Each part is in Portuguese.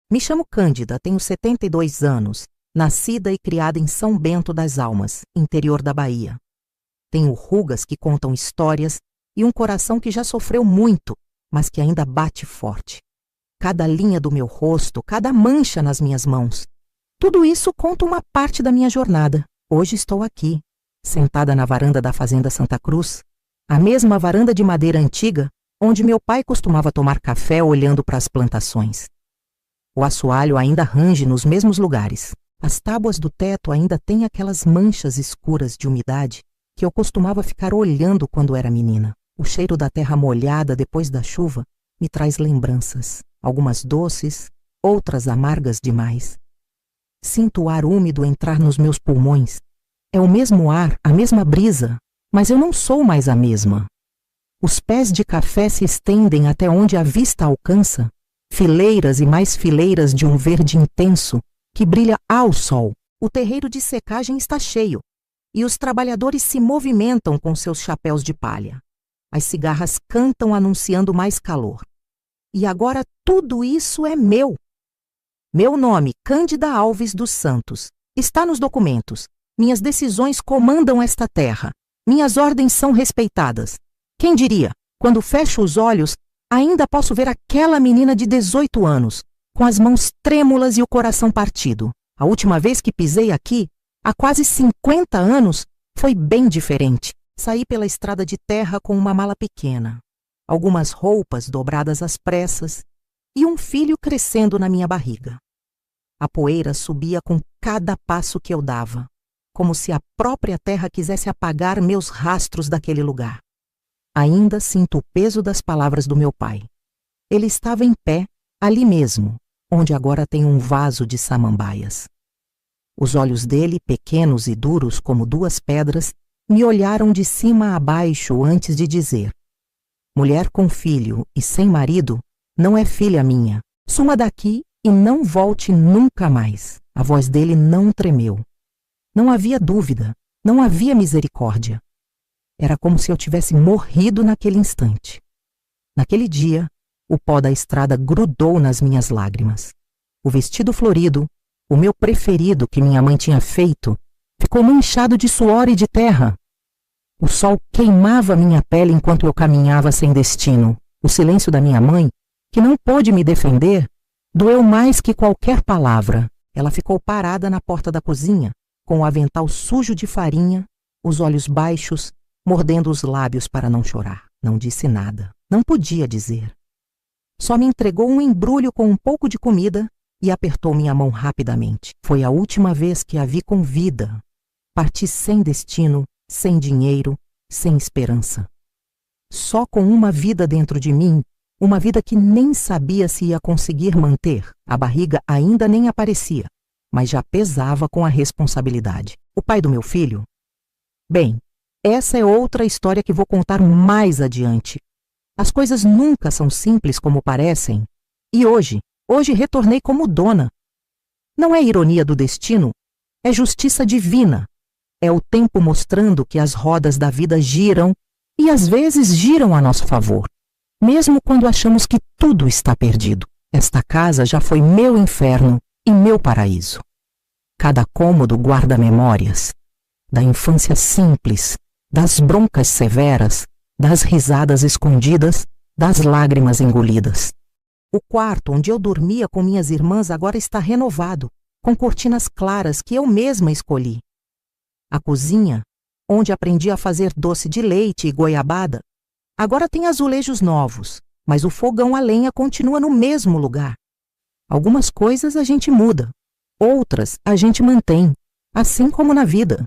Me chamo Cândida, tenho 72 anos, nascida e criada em São Bento das Almas, interior da Bahia. Tenho rugas que contam histórias e um coração que já sofreu muito, mas que ainda bate forte. Cada linha do meu rosto, cada mancha nas minhas mãos. Tudo isso conta uma parte da minha jornada. Hoje estou aqui, sentada na varanda da Fazenda Santa Cruz, a mesma varanda de madeira antiga onde meu pai costumava tomar café olhando para as plantações. O assoalho ainda range nos mesmos lugares. As tábuas do teto ainda têm aquelas manchas escuras de umidade que eu costumava ficar olhando quando era menina. O cheiro da terra molhada depois da chuva me traz lembranças, algumas doces, outras amargas demais. Sinto o ar úmido entrar nos meus pulmões. É o mesmo ar, a mesma brisa, mas eu não sou mais a mesma. Os pés de café se estendem até onde a vista alcança, fileiras e mais fileiras de um verde intenso que brilha ao sol. O terreiro de secagem está cheio e os trabalhadores se movimentam com seus chapéus de palha. As cigarras cantam anunciando mais calor. E agora tudo isso é meu. Meu nome, Cândida Alves dos Santos, está nos documentos. Minhas decisões comandam esta terra. Minhas ordens são respeitadas. Quem diria, quando fecho os olhos, ainda posso ver aquela menina de 18 anos, com as mãos trêmulas e o coração partido. A última vez que pisei aqui, há quase 50 anos, foi bem diferente. Saí pela estrada de terra com uma mala pequena, algumas roupas dobradas às pressas e um filho crescendo na minha barriga. A poeira subia com cada passo que eu dava, como se a própria terra quisesse apagar meus rastros daquele lugar. Ainda sinto o peso das palavras do meu pai. Ele estava em pé, ali mesmo, onde agora tem um vaso de samambaias. Os olhos dele, pequenos e duros como duas pedras, me olharam de cima a baixo antes de dizer: mulher com filho e sem marido não é filha minha. Suma daqui e não volte nunca mais. A voz dele não tremeu. Não havia dúvida, não havia misericórdia. Era como se eu tivesse morrido naquele instante. Naquele dia, o pó da estrada grudou nas minhas lágrimas. O vestido florido, o meu preferido que minha mãe tinha feito, ficou manchado de suor e de terra. O sol queimava minha pele enquanto eu caminhava sem destino. O silêncio da minha mãe, que não pôde me defender, doeu mais que qualquer palavra. Ela ficou parada na porta da cozinha, com o avental sujo de farinha, os olhos baixos, mordendo os lábios para não chorar. Não disse nada. Não podia dizer. Só me entregou um embrulho com um pouco de comida e apertou minha mão rapidamente. Foi a última vez que a vi com vida. Parti sem destino, sem dinheiro, sem esperança. Só com uma vida dentro de mim, uma vida que nem sabia se ia conseguir manter. A barriga ainda nem aparecia, mas já pesava com a responsabilidade. O pai do meu filho? Bem, essa é outra história que vou contar mais adiante. As coisas nunca são simples como parecem. E hoje retornei como dona. Não é ironia do destino, é justiça divina. É o tempo mostrando que as rodas da vida giram e às vezes giram a nosso favor, mesmo quando achamos que tudo está perdido. Esta casa já foi meu inferno e meu paraíso. Cada cômodo guarda memórias da infância simples, das broncas severas, das risadas escondidas, das lágrimas engolidas. O quarto onde eu dormia com minhas irmãs agora está renovado, com cortinas claras que eu mesma escolhi. A cozinha, onde aprendi a fazer doce de leite e goiabada, agora tem azulejos novos, mas o fogão a lenha continua no mesmo lugar. Algumas coisas a gente muda, outras a gente mantém, assim como na vida.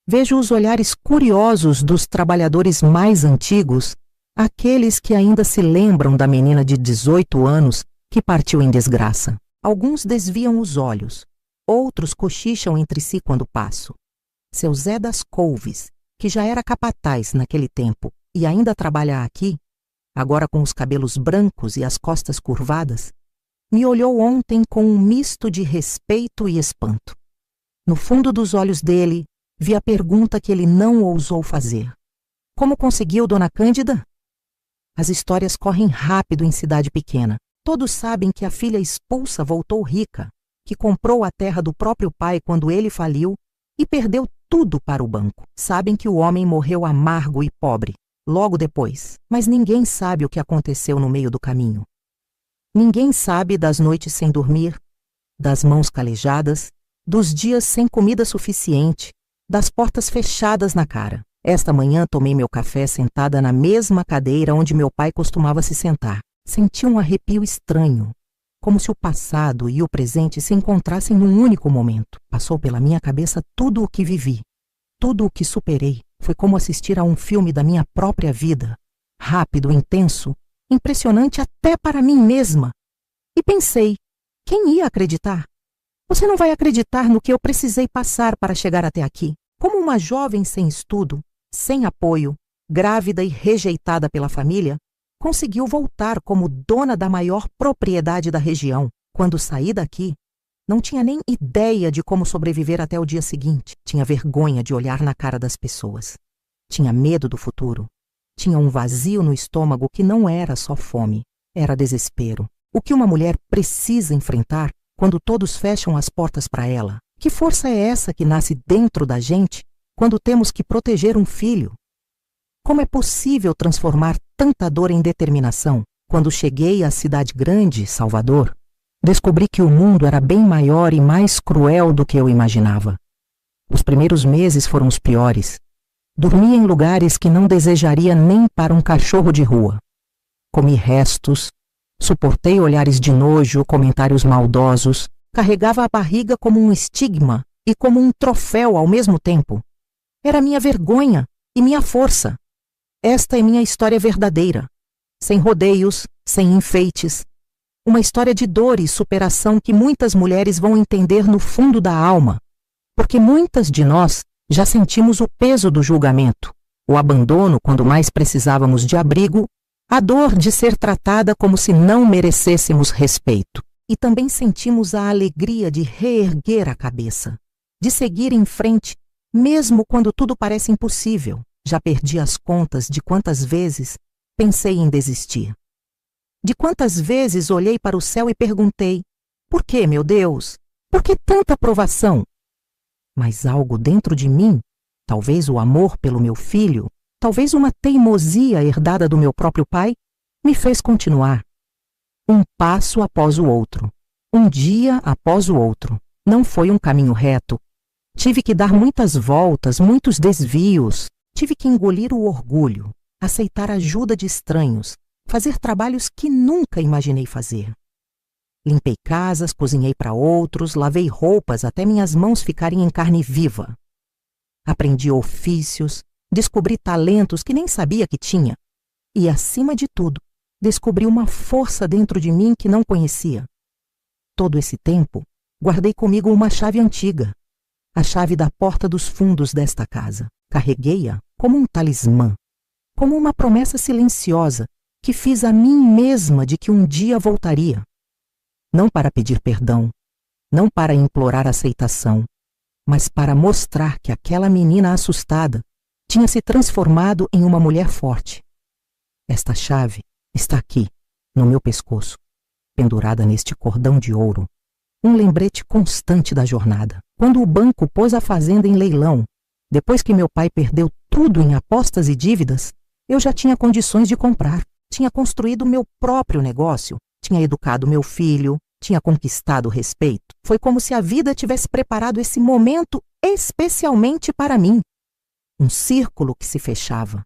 Vejo os olhares curiosos dos trabalhadores mais antigos, aqueles que ainda se lembram da menina de 18 anos que partiu em desgraça. Alguns desviam os olhos, outros cochicham entre si quando passo. Seu Zé das Couves, que já era capataz naquele tempo e ainda trabalha aqui, agora com os cabelos brancos e as costas curvadas, me olhou ontem com um misto de respeito e espanto. No fundo dos olhos dele, vi a pergunta que ele não ousou fazer. Como conseguiu, dona Cândida? As histórias correm rápido em cidade pequena. Todos sabem que a filha expulsa voltou rica, que comprou a terra do próprio pai quando ele faliu e perdeu tudo para o banco. Sabem que o homem morreu amargo e pobre, logo depois, mas ninguém sabe o que aconteceu no meio do caminho. Ninguém sabe das noites sem dormir, das mãos calejadas, dos dias sem comida suficiente, das portas fechadas na cara. Esta manhã tomei meu café sentada na mesma cadeira onde meu pai costumava se sentar. Senti um arrepio estranho, como se o passado e o presente se encontrassem num único momento. Passou pela minha cabeça tudo o que vivi, tudo o que superei. Foi como assistir a um filme da minha própria vida, rápido, intenso, impressionante até para mim mesma. E pensei, quem ia acreditar? Você não vai acreditar no que eu precisei passar para chegar até aqui. Como uma jovem sem estudo, sem apoio, grávida e rejeitada pela família, conseguiu voltar como dona da maior propriedade da região. Quando saí daqui, não tinha nem ideia de como sobreviver até o dia seguinte. Tinha vergonha de olhar na cara das pessoas. Tinha medo do futuro. Tinha um vazio no estômago que não era só fome, era desespero. O que uma mulher precisa enfrentar quando todos fecham as portas para ela? Que força é essa que nasce dentro da gente quando temos que proteger um filho? Como é possível transformar tanta dor em determinação? Quando cheguei à cidade grande, Salvador, descobri que o mundo era bem maior e mais cruel do que eu imaginava. Os primeiros meses foram os piores. Dormi em lugares que não desejaria nem para um cachorro de rua. Comi restos, suportei olhares de nojo, comentários maldosos, carregava a barriga como um estigma e como um troféu ao mesmo tempo. Era minha vergonha e minha força. Esta é minha história verdadeira, sem rodeios, sem enfeites. Uma história de dor e superação que muitas mulheres vão entender no fundo da alma, porque muitas de nós já sentimos o peso do julgamento, o abandono quando mais precisávamos de abrigo, a dor de ser tratada como se não merecêssemos respeito. E também sentimos a alegria de reerguer a cabeça, de seguir em frente, mesmo quando tudo parece impossível. Já perdi as contas de quantas vezes pensei em desistir. De quantas vezes olhei para o céu e perguntei, por que, meu Deus? Por que tanta provação? Mas algo dentro de mim, talvez o amor pelo meu filho, talvez uma teimosia herdada do meu próprio pai, me fez continuar. Um passo após o outro, um dia após o outro. Não foi um caminho reto. Tive que dar muitas voltas, muitos desvios. Tive que engolir o orgulho, aceitar a ajuda de estranhos, fazer trabalhos que nunca imaginei fazer. Limpei casas, cozinhei para outros, lavei roupas até minhas mãos ficarem em carne viva. Aprendi ofícios, descobri talentos que nem sabia que tinha. E, acima de tudo, descobri uma força dentro de mim que não conhecia. Todo esse tempo, guardei comigo uma chave antiga, a chave da porta dos fundos desta casa. Carreguei-a como um talismã, como uma promessa silenciosa que fiz a mim mesma de que um dia voltaria. Não para pedir perdão, não para implorar aceitação, mas para mostrar que aquela menina assustada tinha se transformado em uma mulher forte. Esta chave está aqui, no meu pescoço, pendurada neste cordão de ouro, um lembrete constante da jornada. Quando o banco pôs a fazenda em leilão, depois que meu pai perdeu tudo em apostas e dívidas, eu já tinha condições de comprar. Tinha construído meu próprio negócio, tinha educado meu filho, tinha conquistado o respeito. Foi como se a vida tivesse preparado esse momento especialmente para mim. Um círculo que se fechava.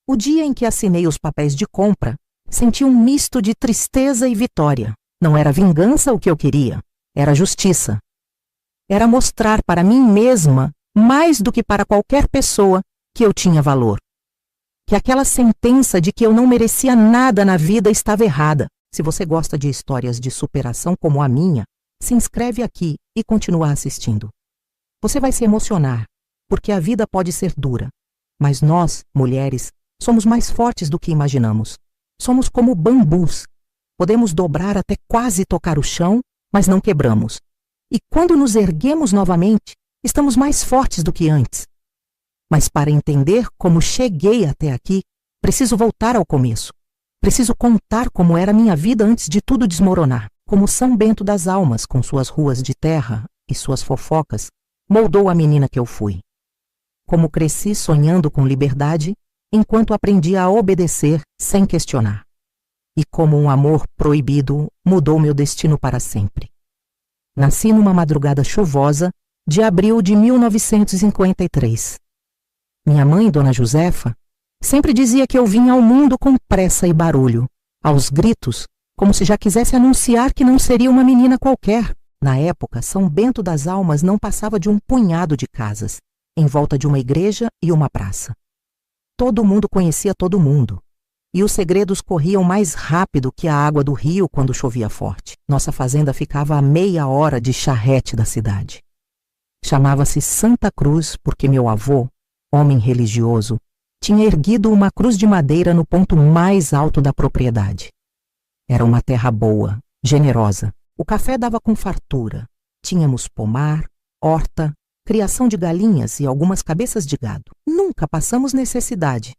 O dia em que assinei os papéis de compra, senti um misto de tristeza e vitória. Não era vingança o que eu queria, era justiça. Era mostrar para mim mesma, mais do que para qualquer pessoa, que eu tinha valor. Que aquela sentença de que eu não merecia nada na vida estava errada. Se você gosta de histórias de superação como a minha, se inscreve aqui e continua assistindo. Você vai se emocionar, porque a vida pode ser dura, mas nós, mulheres, somos mais fortes do que imaginamos. Somos como bambus. Podemos dobrar até quase tocar o chão, mas não quebramos. E quando nos erguemos novamente, estamos mais fortes do que antes. Mas para entender como cheguei até aqui, preciso voltar ao começo. Preciso contar como era minha vida antes de tudo desmoronar. Como São Bento das Almas, com suas ruas de terra e suas fofocas, moldou a menina que eu fui. Como cresci sonhando com liberdade, enquanto aprendia a obedecer sem questionar. E como um amor proibido mudou meu destino para sempre. Nasci numa madrugada chuvosa de abril de 1953. Minha mãe, Dona Josefa, sempre dizia que eu vinha ao mundo com pressa e barulho, aos gritos, como se já quisesse anunciar que não seria uma menina qualquer. Na época, São Bento das Almas não passava de um punhado de casas, em volta de uma igreja e uma praça. Todo mundo conhecia todo mundo, e os segredos corriam mais rápido que a água do rio quando chovia forte. Nossa fazenda ficava a meia hora de charrete da cidade. Chamava-se Santa Cruz porque meu avô, homem religioso, tinha erguido uma cruz de madeira no ponto mais alto da propriedade. Era uma terra boa, generosa. O café dava com fartura. Tínhamos pomar, horta, criação de galinhas e algumas cabeças de gado. Nunca passamos necessidade,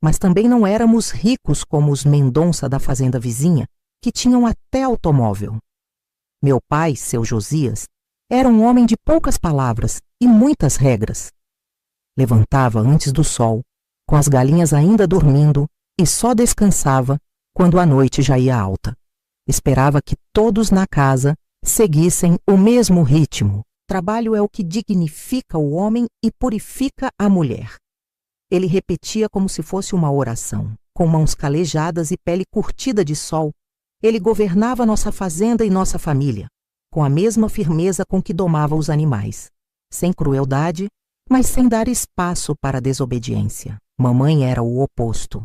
mas também não éramos ricos como os Mendonça da fazenda vizinha, que tinham até automóvel. Meu pai, seu Josias, era um homem de poucas palavras e muitas regras. Levantava antes do sol, com as galinhas ainda dormindo, e só descansava quando a noite já ia alta. Esperava que todos na casa seguissem o mesmo ritmo. Trabalho é o que dignifica o homem e purifica a mulher. Ele repetia como se fosse uma oração. Com mãos calejadas e pele curtida de sol, ele governava nossa fazenda e nossa família, com a mesma firmeza com que domava os animais, sem crueldade, mas sem dar espaço para a desobediência. Mamãe era o oposto,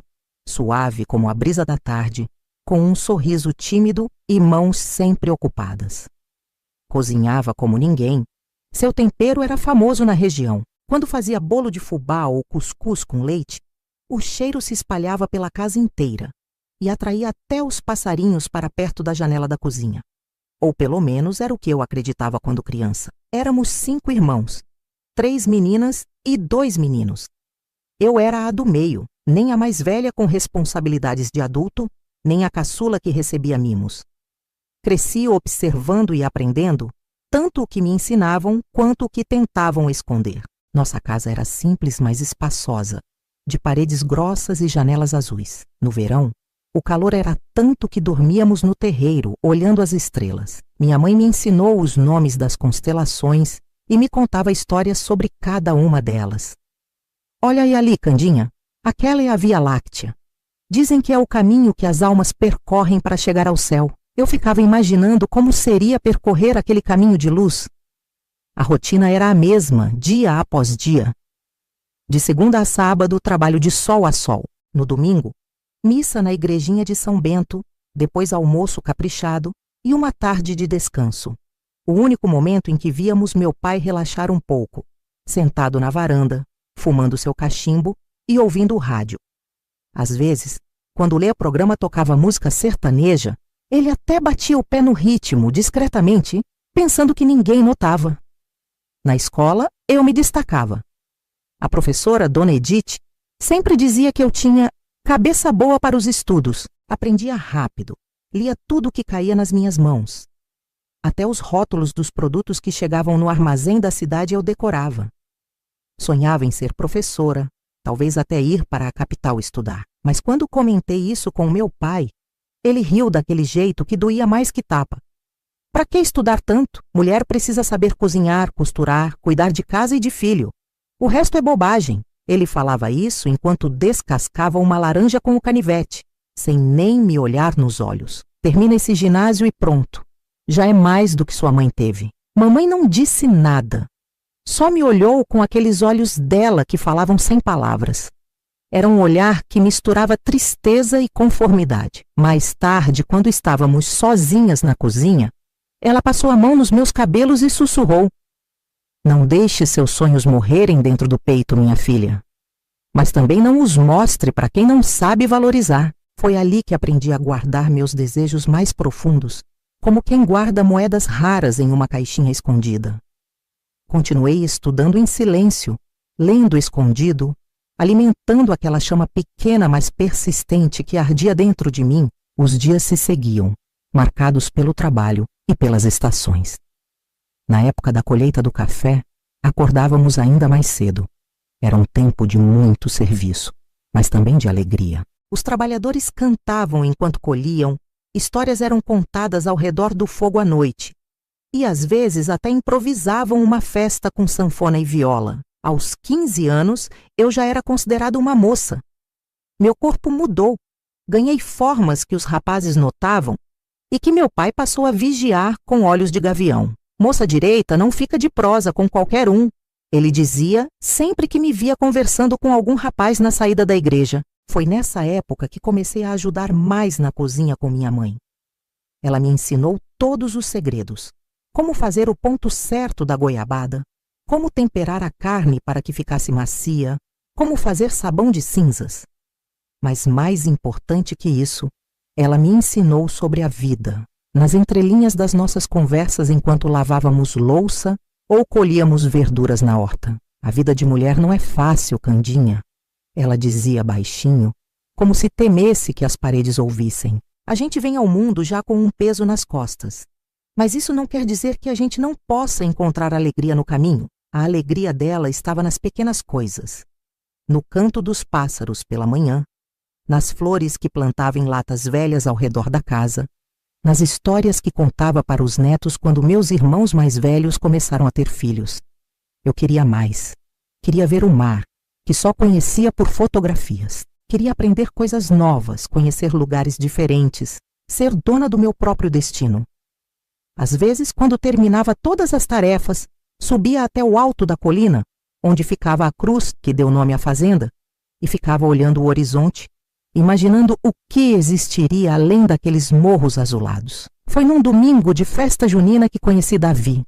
suave como a brisa da tarde, com um sorriso tímido e mãos sempre ocupadas. Cozinhava como ninguém. Seu tempero era famoso na região. Quando fazia bolo de fubá ou cuscuz com leite, o cheiro se espalhava pela casa inteira e atraía até os passarinhos para perto da janela da cozinha. Ou pelo menos era o que eu acreditava quando criança. Éramos 5 irmãos, 3 meninas e 2 meninos. Eu era a do meio, nem a mais velha com responsabilidades de adulto, nem a caçula que recebia mimos. Cresci observando e aprendendo, tanto o que me ensinavam quanto o que tentavam esconder. Nossa casa era simples, mas espaçosa, de paredes grossas e janelas azuis. No verão, o calor era tanto que dormíamos no terreiro, olhando as estrelas. Minha mãe me ensinou os nomes das constelações e me contava histórias sobre cada uma delas. Olha aí ali, Candinha, aquela é a Via Láctea. Dizem que é o caminho que as almas percorrem para chegar ao céu. Eu ficava imaginando como seria percorrer aquele caminho de luz. A rotina era a mesma, dia após dia. De segunda a sábado, trabalho de sol a sol. No domingo, missa na igrejinha de São Bento, depois almoço caprichado e uma tarde de descanso. O único momento em que víamos meu pai relaxar um pouco, sentado na varanda, fumando seu cachimbo e ouvindo o rádio. Às vezes, quando o Lê-Programa tocava música sertaneja, ele até batia o pé no ritmo, discretamente, pensando que ninguém notava. Na escola, eu me destacava. A professora, Dona Edith, sempre dizia que eu tinha cabeça boa para os estudos, aprendia rápido, lia tudo que caía nas minhas mãos. Até os rótulos dos produtos que chegavam no armazém da cidade eu decorava. Sonhava em ser professora, talvez até ir para a capital estudar. Mas quando comentei isso com meu pai, ele riu daquele jeito que doía mais que tapa. Para que estudar tanto? Mulher precisa saber cozinhar, costurar, cuidar de casa e de filho. O resto é bobagem. Ele falava isso enquanto descascava uma laranja com o canivete, sem nem me olhar nos olhos. Termina esse ginásio e pronto. Já é mais do que sua mãe teve. Mamãe não disse nada. Só me olhou com aqueles olhos dela que falavam sem palavras. Era um olhar que misturava tristeza e conformidade. Mais tarde, quando estávamos sozinhas na cozinha, ela passou a mão nos meus cabelos e sussurrou: "Não deixe seus sonhos morrerem dentro do peito, minha filha. Mas também não os mostre para quem não sabe valorizar." Foi ali que aprendi a guardar meus desejos mais profundos, como quem guarda moedas raras em uma caixinha escondida. Continuei estudando em silêncio, lendo escondido, alimentando aquela chama pequena, mas persistente que ardia dentro de mim. Os dias se seguiam, marcados pelo trabalho e pelas estações. Na época da colheita do café, acordávamos ainda mais cedo. Era um tempo de muito serviço, mas também de alegria. Os trabalhadores cantavam enquanto colhiam, histórias eram contadas ao redor do fogo à noite, e às vezes até improvisavam uma festa com sanfona e viola. Aos 15 anos, eu já era considerada uma moça. Meu corpo mudou, ganhei formas que os rapazes notavam e que meu pai passou a vigiar com olhos de gavião. Moça direita não fica de prosa com qualquer um, ele dizia sempre que me via conversando com algum rapaz na saída da igreja. Foi nessa época que comecei a ajudar mais na cozinha com minha mãe. Ela me ensinou todos os segredos. Como fazer o ponto certo da goiabada, como temperar a carne para que ficasse macia, como fazer sabão de cinzas. Mas mais importante que isso, ela me ensinou sobre a vida, nas entrelinhas das nossas conversas enquanto lavávamos louça ou colhíamos verduras na horta. A vida de mulher não é fácil, Candinha. Ela dizia baixinho, como se temesse que as paredes ouvissem. A gente vem ao mundo já com um peso nas costas. Mas isso não quer dizer que a gente não possa encontrar alegria no caminho. A alegria dela estava nas pequenas coisas. No canto dos pássaros pela manhã, nas flores que plantava em latas velhas ao redor da casa, nas histórias que contava para os netos quando meus irmãos mais velhos começaram a ter filhos. Eu queria mais. Queria ver o mar, que só conhecia por fotografias. Queria aprender coisas novas, conhecer lugares diferentes, ser dona do meu próprio destino. Às vezes, quando terminava todas as tarefas, subia até o alto da colina, onde ficava a cruz que deu nome à fazenda, e ficava olhando o horizonte, imaginando o que existiria além daqueles morros azulados. Foi num domingo de festa junina que conheci Davi.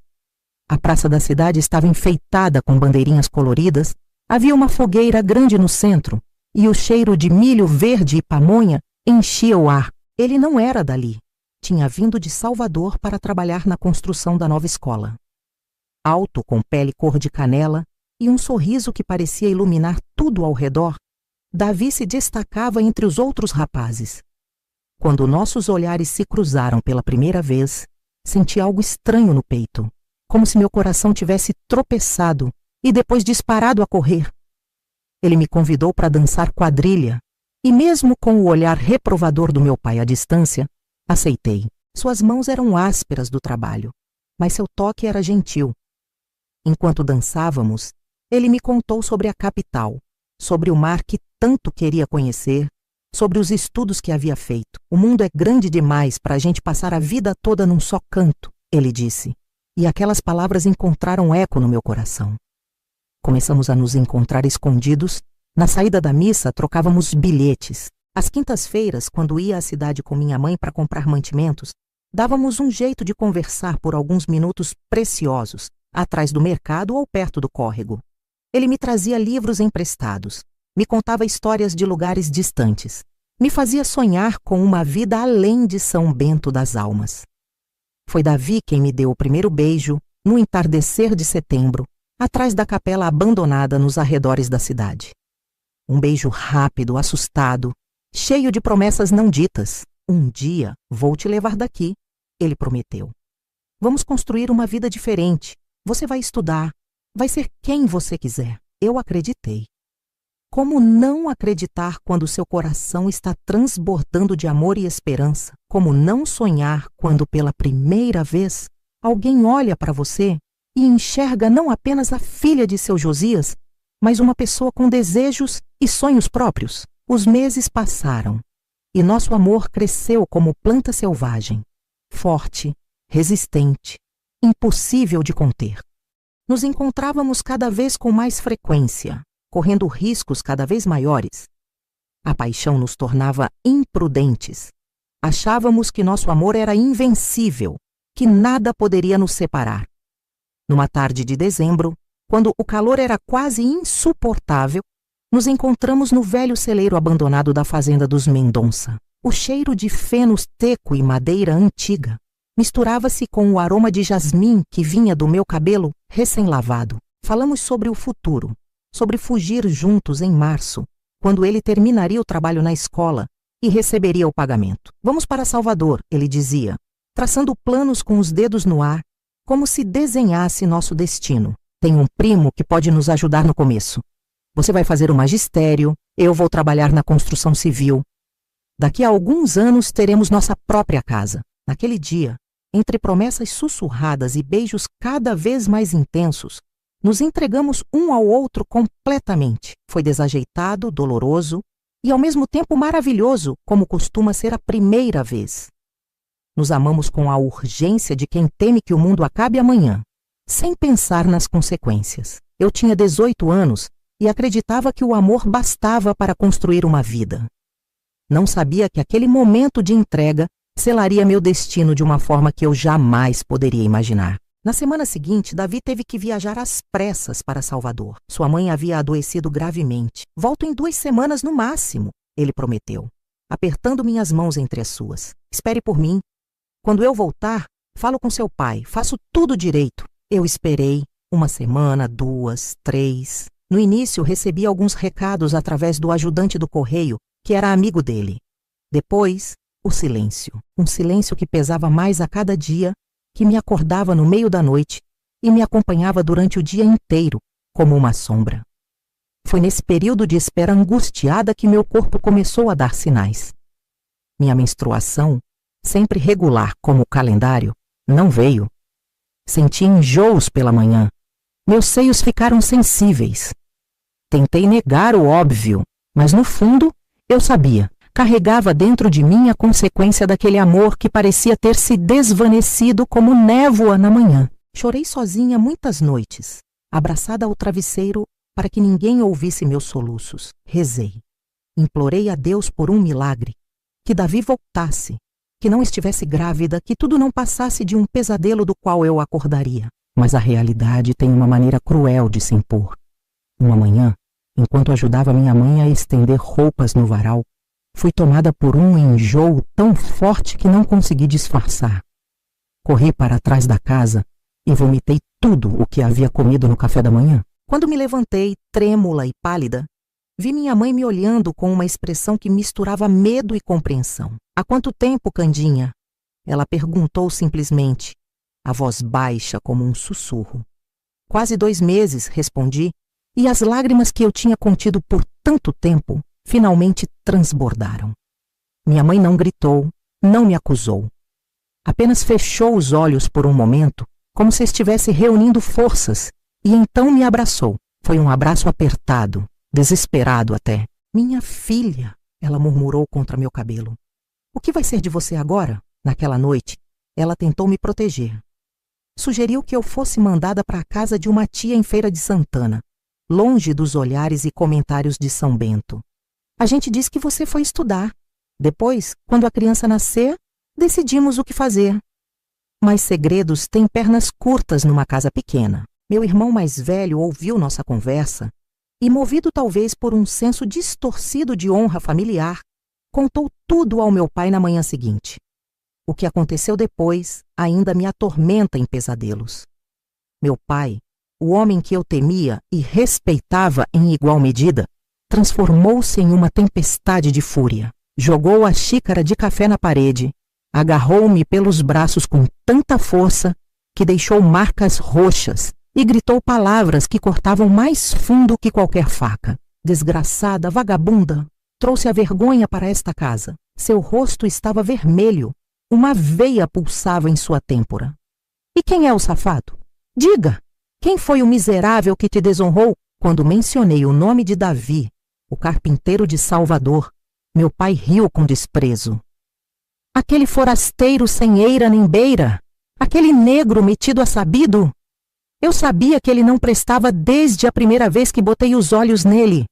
A praça da cidade estava enfeitada com bandeirinhas coloridas, havia uma fogueira grande no centro, e o cheiro de milho verde e pamonha enchia o ar. Ele não era dali. Tinha vindo de Salvador para trabalhar na construção da nova escola. Alto, com pele cor de canela e um sorriso que parecia iluminar tudo ao redor, Davi se destacava entre os outros rapazes. Quando nossos olhares se cruzaram pela primeira vez, senti algo estranho no peito, como se meu coração tivesse tropeçado e depois disparado a correr. Ele me convidou para dançar quadrilha, e mesmo com o olhar reprovador do meu pai à distância, aceitei. Suas mãos eram ásperas do trabalho, mas seu toque era gentil. Enquanto dançávamos, ele me contou sobre a capital, sobre o mar que tanto queria conhecer, sobre os estudos que havia feito. O mundo é grande demais para a gente passar a vida toda num só canto, ele disse, e aquelas palavras encontraram eco no meu coração. Começamos a nos encontrar escondidos. Na saída da missa, trocávamos bilhetes. Às quintas-feiras, quando ia à cidade com minha mãe para comprar mantimentos, dávamos um jeito de conversar por alguns minutos preciosos, atrás do mercado ou perto do córrego. Ele me trazia livros emprestados, me contava histórias de lugares distantes, me fazia sonhar com uma vida além de São Bento das Almas. Foi Davi quem me deu o primeiro beijo, no entardecer de setembro, atrás da capela abandonada nos arredores da cidade. Um beijo rápido, assustado, cheio de promessas não ditas. Um dia vou te levar daqui, ele prometeu. Vamos construir uma vida diferente. Você vai estudar, vai ser quem você quiser. Eu acreditei. Como não acreditar quando seu coração está transbordando de amor e esperança? Como não sonhar quando pela primeira vez alguém olha para você e enxerga não apenas a filha de seu Josias, mas uma pessoa com desejos e sonhos próprios? Os meses passaram e nosso amor cresceu como planta selvagem, forte, resistente, impossível de conter. Nos encontrávamos cada vez com mais frequência, correndo riscos cada vez maiores. A paixão nos tornava imprudentes. Achávamos que nosso amor era invencível, que nada poderia nos separar. Numa tarde de dezembro, quando o calor era quase insuportável, nos encontramos no velho celeiro abandonado da fazenda dos Mendonça. O cheiro de feno seco e madeira antiga misturava-se com o aroma de jasmim que vinha do meu cabelo recém-lavado. Falamos sobre o futuro, sobre fugir juntos em março, quando ele terminaria o trabalho na escola e receberia o pagamento. Vamos para Salvador, ele dizia, traçando planos com os dedos no ar, como se desenhasse nosso destino. Tem um primo que pode nos ajudar no começo. Você vai fazer o magistério, eu vou trabalhar na construção civil. Daqui a alguns anos teremos nossa própria casa. Naquele dia, entre promessas sussurradas e beijos cada vez mais intensos, nos entregamos um ao outro completamente. Foi desajeitado, doloroso e ao mesmo tempo maravilhoso, como costuma ser a primeira vez. Nos amamos com a urgência de quem teme que o mundo acabe amanhã, sem pensar nas consequências. Eu tinha 18 anos e acreditava que o amor bastava para construir uma vida. Não sabia que aquele momento de entrega selaria meu destino de uma forma que eu jamais poderia imaginar. Na semana seguinte, Davi teve que viajar às pressas para Salvador. Sua mãe havia adoecido gravemente. Volto em 2 semanas no máximo, ele prometeu, apertando minhas mãos entre as suas. Espere por mim. Quando eu voltar, falo com seu pai, faço tudo direito. Eu esperei 1 semana, 2, 3. No início, recebi alguns recados através do ajudante do correio, que era amigo dele. Depois, o silêncio. Um silêncio que pesava mais a cada dia, que me acordava no meio da noite e me acompanhava durante o dia inteiro, como uma sombra. Foi nesse período de espera angustiada que meu corpo começou a dar sinais. Minha menstruação, sempre regular como o calendário, não veio. Senti enjoos pela manhã. Meus seios ficaram sensíveis. Tentei negar o óbvio, mas no fundo, eu sabia. Carregava dentro de mim a consequência daquele amor que parecia ter se desvanecido como névoa na manhã. Chorei sozinha muitas noites, abraçada ao travesseiro para que ninguém ouvisse meus soluços. Rezei. Implorei a Deus por um milagre, que Davi voltasse, que não estivesse grávida, que tudo não passasse de um pesadelo do qual eu acordaria. Mas a realidade tem uma maneira cruel de se impor. Uma manhã, enquanto ajudava minha mãe a estender roupas no varal, fui tomada por um enjoo tão forte que não consegui disfarçar. Corri para trás da casa e vomitei tudo o que havia comido no café da manhã. Quando me levantei, trêmula e pálida, vi minha mãe me olhando com uma expressão que misturava medo e compreensão. Há quanto tempo, Candinha? Ela perguntou simplesmente, a voz baixa como um sussurro. Quase 2 meses, respondi, e as lágrimas que eu tinha contido por tanto tempo finalmente transbordaram. Minha mãe não gritou, não me acusou. Apenas fechou os olhos por um momento, como se estivesse reunindo forças, e então me abraçou. Foi um abraço apertado, desesperado até. Minha filha, ela murmurou contra meu cabelo. O que vai ser de você agora? Naquela noite, ela tentou me proteger. Sugeriu que eu fosse mandada para a casa de uma tia em Feira de Santana, longe dos olhares e comentários de São Bento. A gente disse que você foi estudar. Depois, quando a criança nascer, decidimos o que fazer. Mas segredos têm pernas curtas numa casa pequena. Meu irmão mais velho ouviu nossa conversa e, movido talvez por um senso distorcido de honra familiar, contou tudo ao meu pai na manhã seguinte. O que aconteceu depois ainda me atormenta em pesadelos. Meu pai, o homem que eu temia e respeitava em igual medida, transformou-se em uma tempestade de fúria. Jogou a xícara de café na parede, agarrou-me pelos braços com tanta força que deixou marcas roxas e gritou palavras que cortavam mais fundo que qualquer faca. Desgraçada, vagabunda, trouxe a vergonha para esta casa. Seu rosto estava vermelho, uma veia pulsava em sua têmpora. E quem é o safado? Diga, quem foi o miserável que te desonrou? Quando mencionei o nome de Davi, o carpinteiro de Salvador, meu pai riu com desprezo. Aquele forasteiro sem eira nem beira, aquele negro metido a sabido. Eu sabia que ele não prestava desde a primeira vez que botei os olhos nele.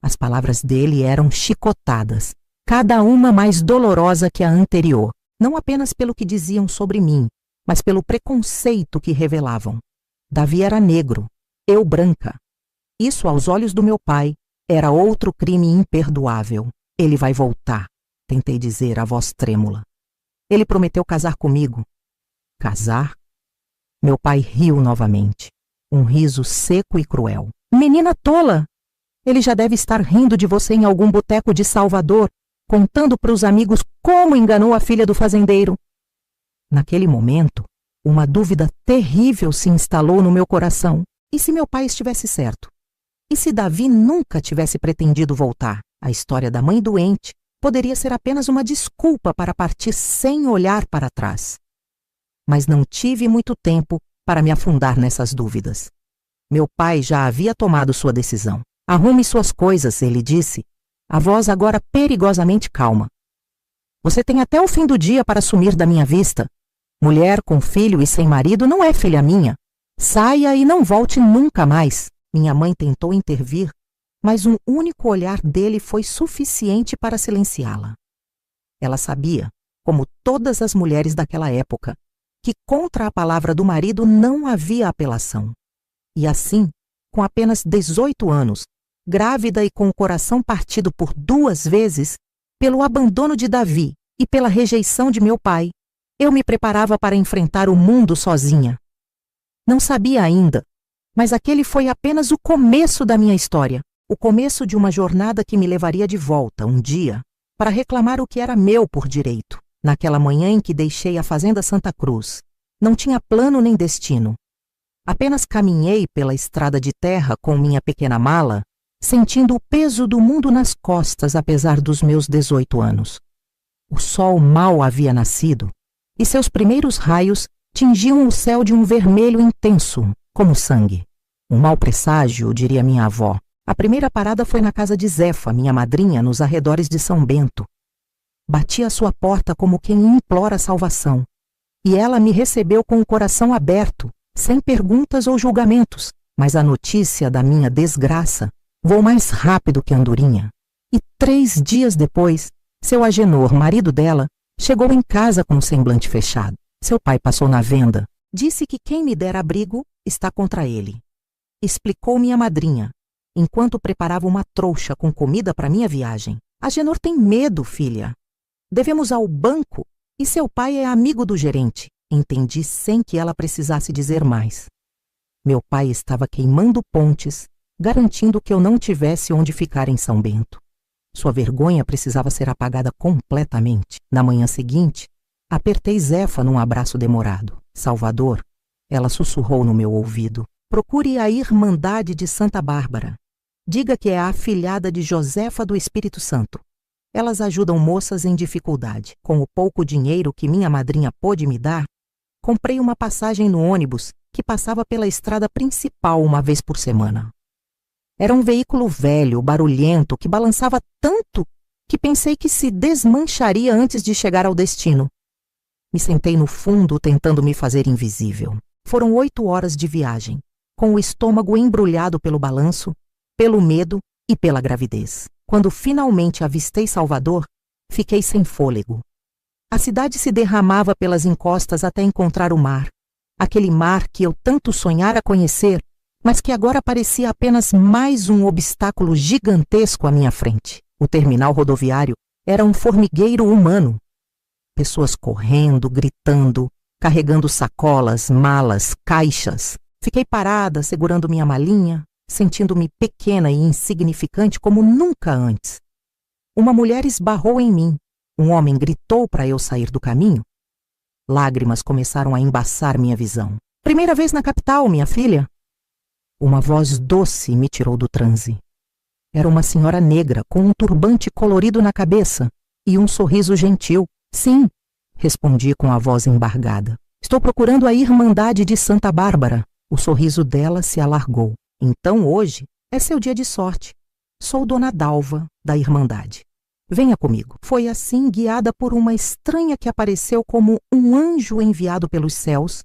As palavras dele eram chicotadas, cada uma mais dolorosa que a anterior, não apenas pelo que diziam sobre mim, mas pelo preconceito que revelavam. Davi era negro, eu branca. Isso, aos olhos do meu pai, era outro crime imperdoável. Ele vai voltar, tentei dizer, a voz trêmula. Ele prometeu casar comigo. Casar? Meu pai riu novamente, um riso seco e cruel. Menina tola! Ele já deve estar rindo de você em algum boteco de Salvador, contando para os amigos como enganou a filha do fazendeiro. Naquele momento, uma dúvida terrível se instalou no meu coração. E se meu pai estivesse certo? E se Davi nunca tivesse pretendido voltar? A história da mãe doente poderia ser apenas uma desculpa para partir sem olhar para trás. Mas não tive muito tempo para me afundar nessas dúvidas. Meu pai já havia tomado sua decisão. Arrume suas coisas, ele disse, a voz agora perigosamente calma. Você tem até o fim do dia para sumir da minha vista. Mulher com filho e sem marido não é filha minha. Saia e não volte nunca mais. Minha mãe tentou intervir, mas um único olhar dele foi suficiente para silenciá-la. Ela sabia, como todas as mulheres daquela época, que contra a palavra do marido não havia apelação. E assim, com apenas 18 anos, grávida e com o coração partido por 2 vezes, pelo abandono de Davi e pela rejeição de meu pai, eu me preparava para enfrentar o mundo sozinha. Não sabia ainda, mas aquele foi apenas o começo da minha história, o começo de uma jornada que me levaria de volta, um dia, para reclamar o que era meu por direito. Naquela manhã em que deixei a Fazenda Santa Cruz, não tinha plano nem destino. Apenas caminhei pela estrada de terra com minha pequena mala, sentindo o peso do mundo nas costas apesar dos meus 18 anos. O sol mal havia nascido, e seus primeiros raios tingiam o céu de um vermelho intenso, como sangue. Um mau presságio, diria minha avó. A primeira parada foi na casa de Zefa, minha madrinha, nos arredores de São Bento. Bati à sua porta como quem implora salvação, e ela me recebeu com o coração aberto, sem perguntas ou julgamentos, mas a notícia da minha desgraça voou mais rápido que a andorinha. E 3 dias depois, seu Agenor, marido dela, chegou em casa com o semblante fechado. Seu pai passou na venda. Disse que quem me der abrigo está contra ele. Explicou minha madrinha, enquanto preparava uma trouxa com comida para minha viagem. Agenor tem medo, filha. Devemos ao banco e seu pai é amigo do gerente. Entendi sem que ela precisasse dizer mais. Meu pai estava queimando pontes, garantindo que eu não tivesse onde ficar em São Bento. Sua vergonha precisava ser apagada completamente. Na manhã seguinte, apertei Zefa num abraço demorado. Salvador, ela sussurrou no meu ouvido. Procure a Irmandade de Santa Bárbara. Diga que é a afilhada de Josefa do Espírito Santo. Elas ajudam moças em dificuldade. Com o pouco dinheiro que minha madrinha pôde me dar, comprei uma passagem no ônibus que passava pela estrada principal uma vez por semana. Era um veículo velho, barulhento, que balançava tanto que pensei que se desmancharia antes de chegar ao destino. Me sentei no fundo tentando me fazer invisível. Foram 8 horas de viagem, com o estômago embrulhado pelo balanço, pelo medo e pela gravidez. Quando finalmente avistei Salvador, fiquei sem fôlego. A cidade se derramava pelas encostas até encontrar o mar. Aquele mar que eu tanto sonhara conhecer, mas que agora parecia apenas mais um obstáculo gigantesco à minha frente. O terminal rodoviário era um formigueiro humano. Pessoas correndo, gritando, carregando sacolas, malas, caixas. Fiquei parada, segurando minha malinha, sentindo-me pequena e insignificante como nunca antes. Uma mulher esbarrou em mim. Um homem gritou para eu sair do caminho. Lágrimas começaram a embaçar minha visão. Primeira vez na capital, minha filha? Uma voz doce me tirou do transe. Era uma senhora negra com um turbante colorido na cabeça e um sorriso gentil. Sim, respondi com a voz embargada. Estou procurando a Irmandade de Santa Bárbara. O sorriso dela se alargou. Então hoje é seu dia de sorte. Sou Dona Dalva, da Irmandade. Venha comigo. Foi assim, guiada por uma estranha que apareceu como um anjo enviado pelos céus,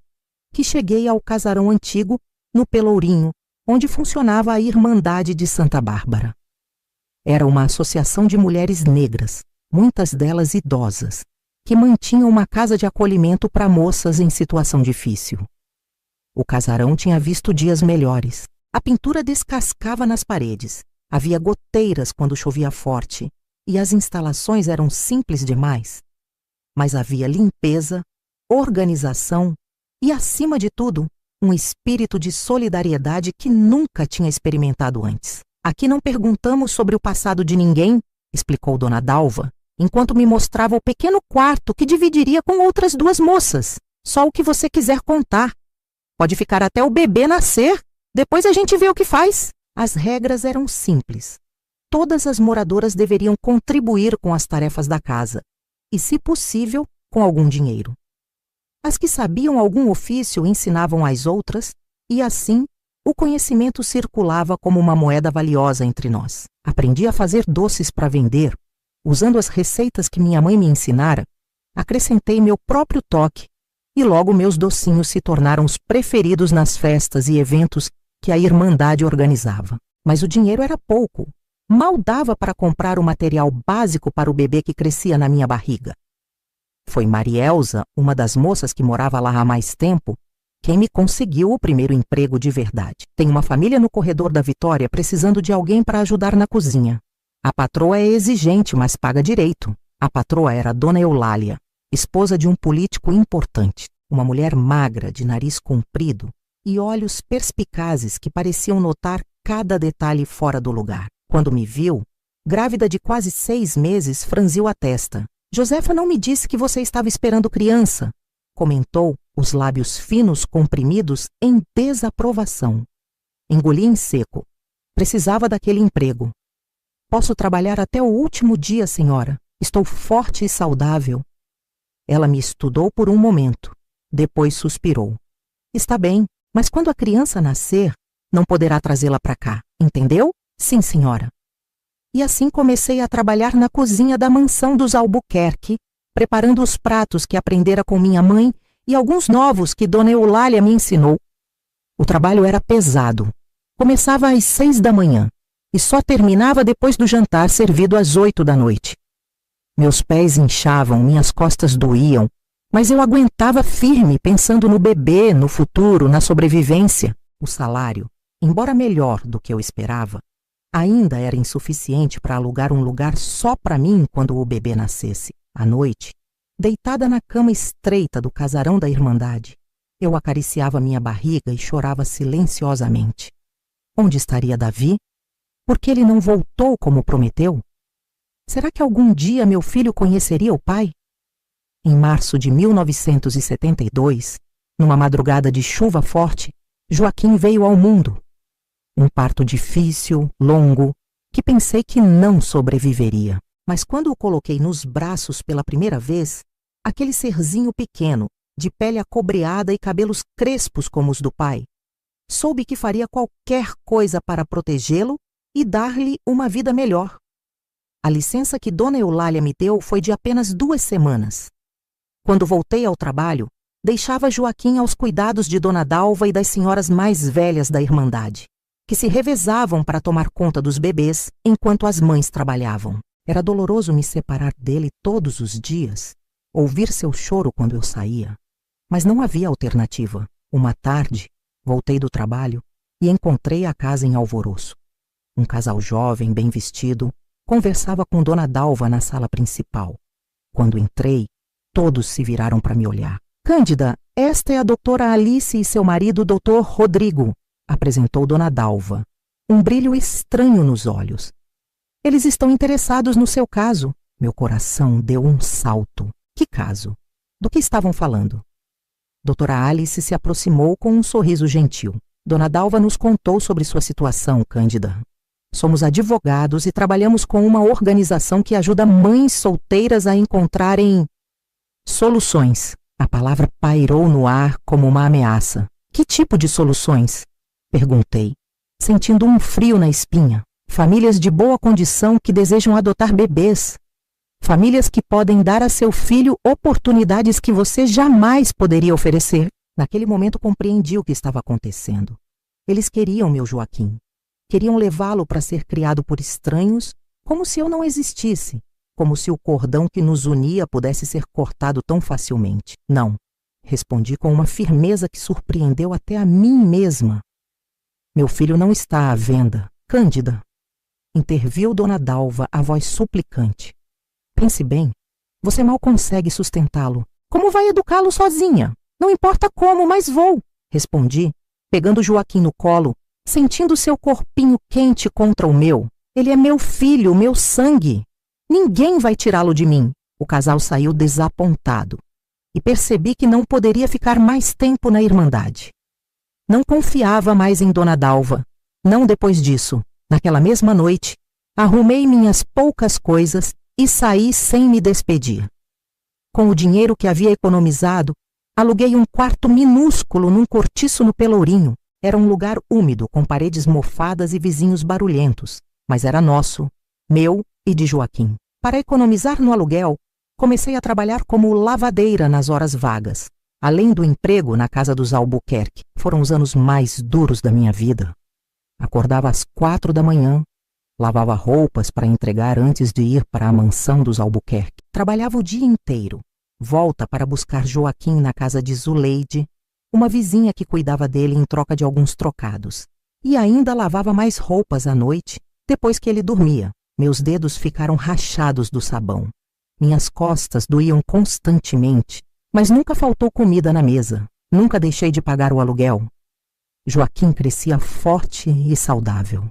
que cheguei ao casarão antigo, no Pelourinho, onde funcionava a Irmandade de Santa Bárbara. Era uma associação de mulheres negras, muitas delas idosas, que mantinham uma casa de acolhimento para moças em situação difícil. O casarão tinha visto dias melhores. A pintura descascava nas paredes, havia goteiras quando chovia forte, e as instalações eram simples demais. Mas havia limpeza, organização e, acima de tudo, um espírito de solidariedade que nunca tinha experimentado antes. Aqui não perguntamos sobre o passado de ninguém, explicou Dona Dalva, enquanto me mostrava o pequeno quarto que dividiria com outras 2 moças. Só o que você quiser contar. Pode ficar até o bebê nascer, depois a gente vê o que faz. As regras eram simples. Todas as moradoras deveriam contribuir com as tarefas da casa, e, se possível, com algum dinheiro. As que sabiam algum ofício ensinavam às outras, e assim o conhecimento circulava como uma moeda valiosa entre nós. Aprendi a fazer doces para vender. Usando as receitas que minha mãe me ensinara, acrescentei meu próprio toque, e logo meus docinhos se tornaram os preferidos nas festas e eventos que a Irmandade organizava. Mas o dinheiro era pouco. Mal dava para comprar o material básico para o bebê que crescia na minha barriga. Foi Marielza, uma das moças que morava lá há mais tempo, quem me conseguiu o primeiro emprego de verdade. Tem uma família no corredor da Vitória precisando de alguém para ajudar na cozinha. A patroa é exigente, mas paga direito. A patroa era Dona Eulália, esposa de um político importante. Uma mulher magra, de nariz comprido e olhos perspicazes que pareciam notar cada detalhe fora do lugar. Quando me viu, grávida de quase 6 meses, franziu a testa. Josefa não me disse que você estava esperando criança, comentou, os lábios finos comprimidos em desaprovação. Engoli em seco. Precisava daquele emprego. Posso trabalhar até o último dia, senhora. Estou forte e saudável. Ela me estudou por um momento. Depois suspirou. Está bem, mas quando a criança nascer, não poderá trazê-la para cá, entendeu? Sim, senhora. E assim comecei a trabalhar na cozinha da mansão dos Albuquerque, preparando os pratos que aprendera com minha mãe e alguns novos que Dona Eulália me ensinou. O trabalho era pesado. Começava às 6 da manhã e só terminava depois do jantar servido às 8 da noite. Meus pés inchavam, minhas costas doíam, mas eu aguentava firme, pensando no bebê, no futuro, na sobrevivência. O salário, embora melhor do que eu esperava, ainda era insuficiente para alugar um lugar só para mim quando o bebê nascesse. À noite, deitada na cama estreita do casarão da Irmandade, eu acariciava minha barriga e chorava silenciosamente. Onde estaria Davi? Por que ele não voltou como prometeu? Será que algum dia meu filho conheceria o pai? Em março de 1972, numa madrugada de chuva forte, Joaquim veio ao mundo. Um parto difícil, longo, que pensei que não sobreviveria. Mas quando o coloquei nos braços pela primeira vez, aquele serzinho pequeno, de pele acobreada e cabelos crespos como os do pai, soube que faria qualquer coisa para protegê-lo e dar-lhe uma vida melhor. A licença que Dona Eulália me deu foi de apenas 2 semanas. Quando voltei ao trabalho, deixava Joaquim aos cuidados de Dona Dalva e das senhoras mais velhas da Irmandade, que se revezavam para tomar conta dos bebês enquanto as mães trabalhavam. Era doloroso me separar dele todos os dias, ouvir seu choro quando eu saía. Mas não havia alternativa. Uma tarde, voltei do trabalho e encontrei a casa em alvoroço. Um casal jovem, bem vestido, conversava com Dona Dalva na sala principal. Quando entrei, todos se viraram para me olhar. Cândida, esta é a doutora Alice e seu marido, doutor Rodrigo, apresentou Dona Dalva, um brilho estranho nos olhos. Eles estão interessados no seu caso. Meu coração deu um salto. Que caso? Do que estavam falando? Doutora Alice se aproximou com um sorriso gentil. Dona Dalva nos contou sobre sua situação, Cândida. Somos advogados e trabalhamos com uma organização que ajuda mães solteiras a encontrarem soluções. A palavra pairou no ar como uma ameaça. Que tipo de soluções? Perguntei, sentindo um frio na espinha. Famílias de boa condição que desejam adotar bebês. Famílias que podem dar a seu filho oportunidades que você jamais poderia oferecer. Naquele momento compreendi o que estava acontecendo. Eles queriam meu Joaquim. Queriam levá-lo para ser criado por estranhos, como se eu não existisse, como se o cordão que nos unia pudesse ser cortado tão facilmente. Não, respondi com uma firmeza que surpreendeu até a mim mesma. Meu filho não está à venda. Cândida, interviu Dona Dalva, a voz suplicante. Pense bem, você mal consegue sustentá-lo. Como vai educá-lo sozinha? Não importa como, mas vou, respondi, pegando Joaquim no colo, sentindo seu corpinho quente contra o meu. Ele é meu filho, meu sangue. Ninguém vai tirá-lo de mim. O casal saiu desapontado e percebi que não poderia ficar mais tempo na Irmandade. Não confiava mais em Dona Dalva. Não depois disso. Naquela mesma noite, arrumei minhas poucas coisas e saí sem me despedir. Com o dinheiro que havia economizado, aluguei um quarto minúsculo num cortiço no Pelourinho. Era um lugar úmido, com paredes mofadas e vizinhos barulhentos, mas era nosso, meu e de Joaquim. Para economizar no aluguel, comecei a trabalhar como lavadeira nas horas vagas. Além do emprego na casa dos Albuquerque, foram os anos mais duros da minha vida. Acordava às 4 da manhã, lavava roupas para entregar antes de ir para a mansão dos Albuquerque. Trabalhava o dia inteiro. Volta para buscar Joaquim na casa de Zuleide, uma vizinha que cuidava dele em troca de alguns trocados. E ainda lavava mais roupas à noite, depois que ele dormia. Meus dedos ficaram rachados do sabão. Minhas costas doíam constantemente, mas nunca faltou comida na mesa. Nunca deixei de pagar o aluguel. Joaquim crescia forte e saudável.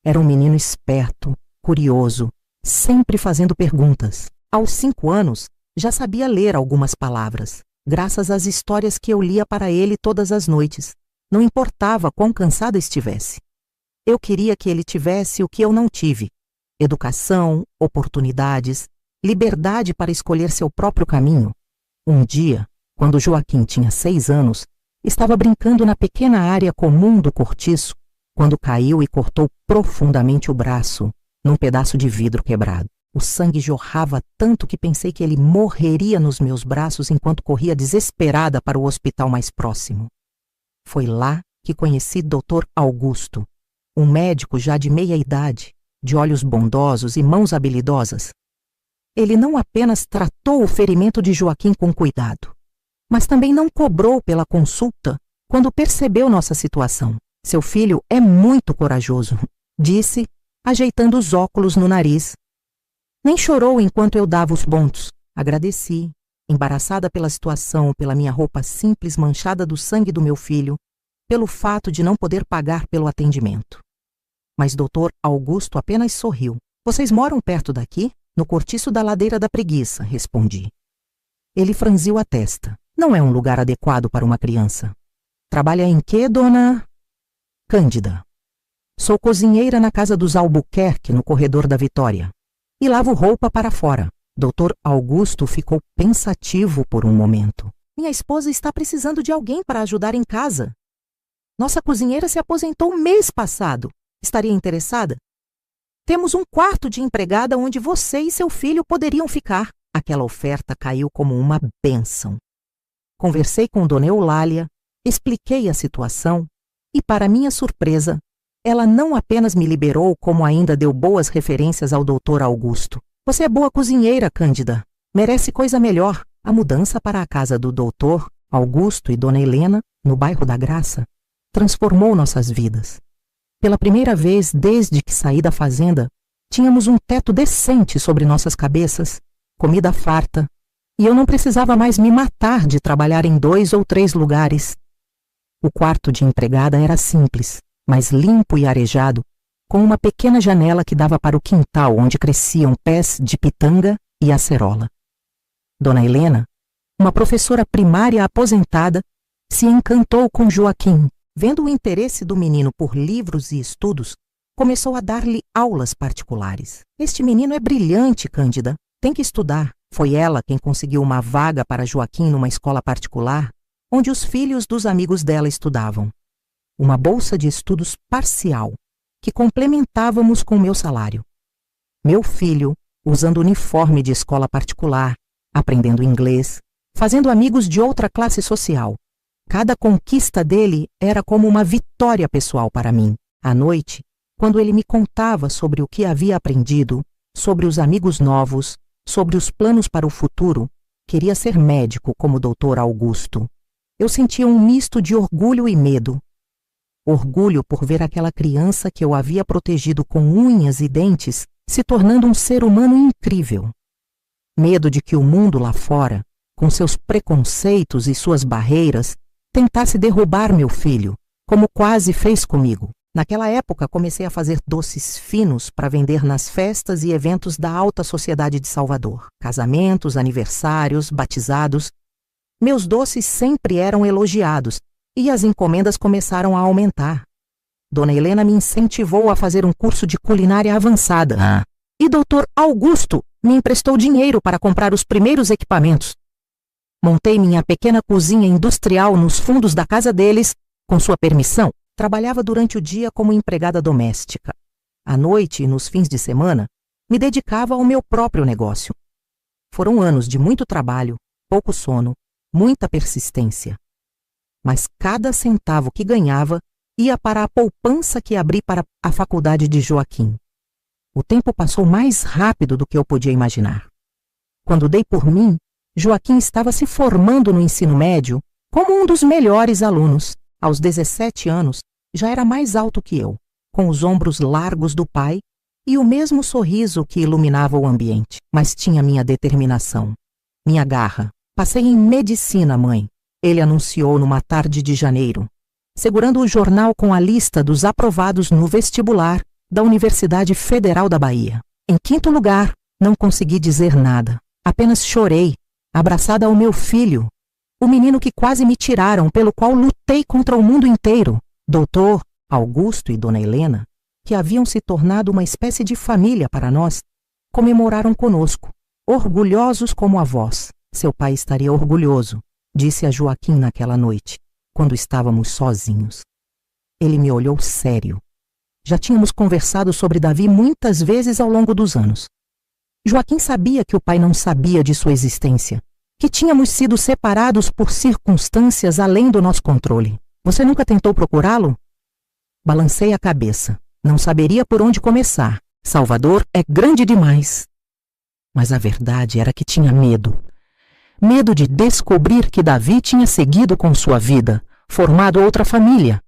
Era um menino esperto, curioso, sempre fazendo perguntas. Aos 5 anos, já sabia ler algumas palavras, graças às histórias que eu lia para ele todas as noites. Não importava quão cansada estivesse. Eu queria que ele tivesse o que eu não tive: educação, oportunidades, liberdade para escolher seu próprio caminho. Um dia, quando Joaquim tinha 6 anos, estava brincando na pequena área comum do cortiço, quando caiu e cortou profundamente o braço, num pedaço de vidro quebrado. O sangue jorrava tanto que pensei que ele morreria nos meus braços enquanto corria desesperada para o hospital mais próximo. Foi lá que conheci Dr. Augusto, um médico já de meia idade, de olhos bondosos e mãos habilidosas. Ele não apenas tratou o ferimento de Joaquim com cuidado, mas também não cobrou pela consulta quando percebeu nossa situação. Seu filho é muito corajoso, disse, ajeitando os óculos no nariz. Nem chorou enquanto eu dava os pontos. Agradeci, embaraçada pela situação, pela minha roupa simples manchada do sangue do meu filho, pelo fato de não poder pagar pelo atendimento. Mas Dr. Augusto apenas sorriu. Vocês moram perto daqui? No cortiço da Ladeira da Preguiça, respondi. Ele franziu a testa. Não é um lugar adequado para uma criança. Trabalha em quê, dona? Cândida. Sou cozinheira na casa dos Albuquerque, no corredor da Vitória. E lavo roupa para fora. Dr. Augusto ficou pensativo por um momento. Minha esposa está precisando de alguém para ajudar em casa. Nossa cozinheira se aposentou mês passado. Estaria interessada? Temos um quarto de empregada onde você e seu filho poderiam ficar. Aquela oferta caiu como uma bênção. Conversei com Dona Eulália, expliquei a situação e, para minha surpresa, ela não apenas me liberou, como ainda deu boas referências ao Dr. Augusto. Você é boa cozinheira, Cândida. Merece coisa melhor. A mudança para a casa do Dr. Augusto e Dona Helena, no bairro da Graça, transformou nossas vidas. Pela primeira vez desde que saí da fazenda, tínhamos um teto decente sobre nossas cabeças, comida farta, e eu não precisava mais me matar de trabalhar em 2 ou 3 lugares. O quarto de empregada era simples, mas limpo e arejado, com uma pequena janela que dava para o quintal onde cresciam pés de pitanga e acerola. Dona Helena, uma professora primária aposentada, se encantou com Joaquim. Vendo o interesse do menino por livros e estudos, começou a dar-lhe aulas particulares. Este menino é brilhante, Cândida. Tem que estudar. Foi ela quem conseguiu uma vaga para Joaquim numa escola particular, onde os filhos dos amigos dela estudavam. Uma bolsa de estudos parcial, que complementávamos com o meu salário. Meu filho, usando uniforme de escola particular, aprendendo inglês, fazendo amigos de outra classe social. Cada conquista dele era como uma vitória pessoal para mim. À noite, quando ele me contava sobre o que havia aprendido, sobre os amigos novos, sobre os planos para o futuro, queria ser médico como o Dr. Augusto. Eu sentia um misto de orgulho e medo. Orgulho por ver aquela criança que eu havia protegido com unhas e dentes se tornando um ser humano incrível. Medo de que o mundo lá fora, com seus preconceitos e suas barreiras, tentasse derrubar meu filho, como quase fez comigo. Naquela época, comecei a fazer doces finos para vender nas festas e eventos da alta sociedade de Salvador. Casamentos, aniversários, batizados. Meus doces sempre eram elogiados e as encomendas começaram a aumentar. Dona Helena me incentivou a fazer um curso de culinária avançada. E Dr. Augusto me emprestou dinheiro para comprar os primeiros equipamentos. Montei minha pequena cozinha industrial nos fundos da casa deles, com sua permissão. Trabalhava durante o dia como empregada doméstica. À noite e nos fins de semana, me dedicava ao meu próprio negócio. Foram anos de muito trabalho, pouco sono, muita persistência. Mas cada centavo que ganhava ia para a poupança que abri para a faculdade de Joaquim. O tempo passou mais rápido do que eu podia imaginar. Quando dei por mim, Joaquim estava se formando no ensino médio como um dos melhores alunos. Aos 17 anos, já era mais alto que eu, com os ombros largos do pai e o mesmo sorriso que iluminava o ambiente. Mas tinha minha determinação, minha garra. Passei em medicina, mãe, ele anunciou numa tarde de janeiro, segurando o jornal com a lista dos aprovados no vestibular da Universidade Federal da Bahia. Em 5º lugar, não consegui dizer nada. Apenas chorei, abraçada ao meu filho, o menino que quase me tiraram, pelo qual lutei contra o mundo inteiro. Doutor Augusto e Dona Helena, que haviam se tornado uma espécie de família para nós, comemoraram conosco, orgulhosos como avós. Seu pai estaria orgulhoso, disse a Joaquim naquela noite, quando estávamos sozinhos. Ele me olhou sério. Já tínhamos conversado sobre Davi muitas vezes ao longo dos anos. Joaquim sabia que o pai não sabia de sua existência, que tínhamos sido separados por circunstâncias além do nosso controle. Você nunca tentou procurá-lo? Balancei a cabeça. Não saberia por onde começar. Salvador é grande demais. Mas a verdade era que tinha medo. Medo de descobrir que Davi tinha seguido com sua vida, formado outra família.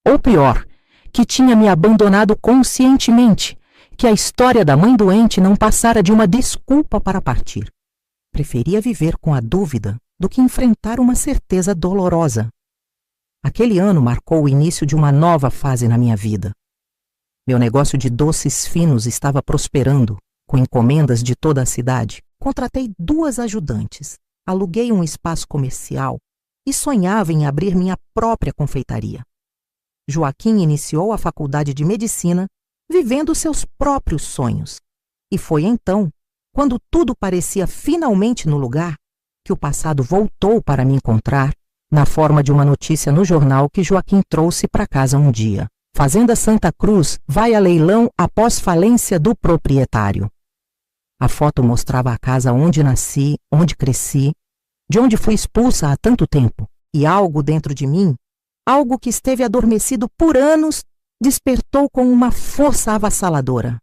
Ou pior, que tinha me abandonado conscientemente, que a história da mãe doente não passara de uma desculpa para partir. Preferia viver com a dúvida do que enfrentar uma certeza dolorosa. Aquele ano marcou o início de uma nova fase na minha vida. Meu negócio de doces finos estava prosperando, com encomendas de toda a cidade. Contratei 2 ajudantes, aluguei um espaço comercial e sonhava em abrir minha própria confeitaria. Joaquim iniciou a faculdade de medicina, vivendo seus próprios sonhos. E foi então, quando tudo parecia finalmente no lugar, que o passado voltou para me encontrar, na forma de uma notícia no jornal que Joaquim trouxe para casa um dia. Fazenda Santa Cruz vai a leilão após falência do proprietário. A foto mostrava a casa onde nasci, onde cresci, de onde fui expulsa há tanto tempo. E algo dentro de mim, algo que esteve adormecido por anos, despertou com uma força avassaladora.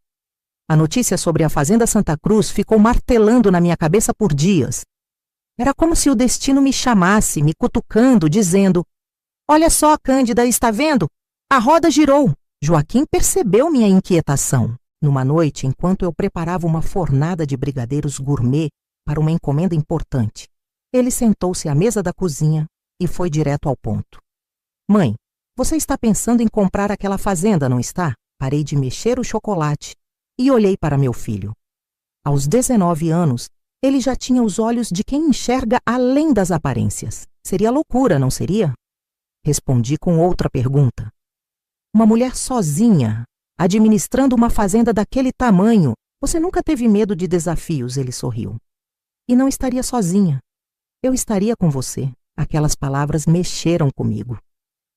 A notícia sobre a Fazenda Santa Cruz ficou martelando na minha cabeça por dias. Era como se o destino me chamasse, me cutucando, dizendo: "Olha só, Cândida, está vendo? A roda girou." Joaquim percebeu minha inquietação. Numa noite, enquanto eu preparava uma fornada de brigadeiros gourmet para uma encomenda importante, ele sentou-se à mesa da cozinha e foi direto ao ponto. "Mãe, você está pensando em comprar aquela fazenda, não está?" Parei de mexer o chocolate e olhei para meu filho. Aos 19 anos, ele já tinha os olhos de quem enxerga além das aparências. Seria loucura, não seria? Respondi com outra pergunta. Uma mulher sozinha, administrando uma fazenda daquele tamanho, você nunca teve medo de desafios, ele sorriu. E não estaria sozinha. Eu estaria com você. Aquelas palavras mexeram comigo.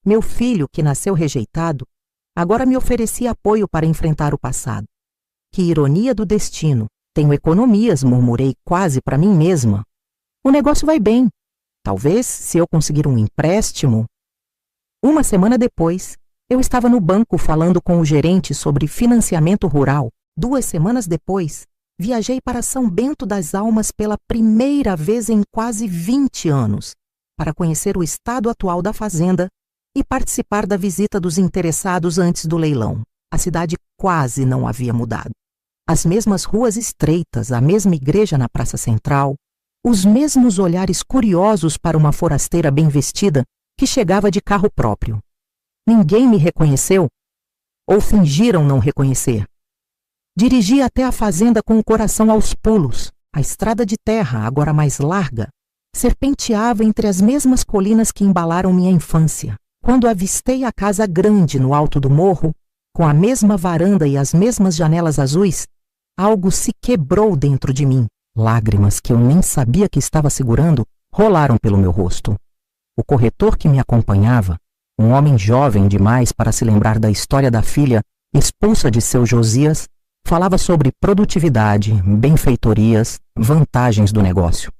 Meu filho, que nasceu rejeitado, agora me oferecia apoio para enfrentar o passado. Que ironia do destino. Tenho economias, murmurei quase para mim mesma. O negócio vai bem. Talvez, se eu conseguir um empréstimo... Uma semana depois, eu estava no banco falando com o gerente sobre financiamento rural. 2 semanas depois, viajei para São Bento das Almas pela primeira vez em quase 20 anos, para conhecer o estado atual da fazenda e participar da visita dos interessados antes do leilão. A cidade quase não havia mudado. As mesmas ruas estreitas, a mesma igreja na praça central, os mesmos olhares curiosos para uma forasteira bem vestida que chegava de carro próprio. Ninguém me reconheceu? Ou fingiram não reconhecer? Dirigi até a fazenda com o coração aos pulos. A estrada de terra, agora mais larga, serpenteava entre as mesmas colinas que embalaram minha infância. Quando avistei a casa grande no alto do morro, com a mesma varanda e as mesmas janelas azuis, algo se quebrou dentro de mim. Lágrimas que eu nem sabia que estava segurando rolaram pelo meu rosto. O corretor que me acompanhava, um homem jovem demais para se lembrar da história da filha expulsa de seu Josias, falava sobre produtividade, benfeitorias, vantagens do negócio.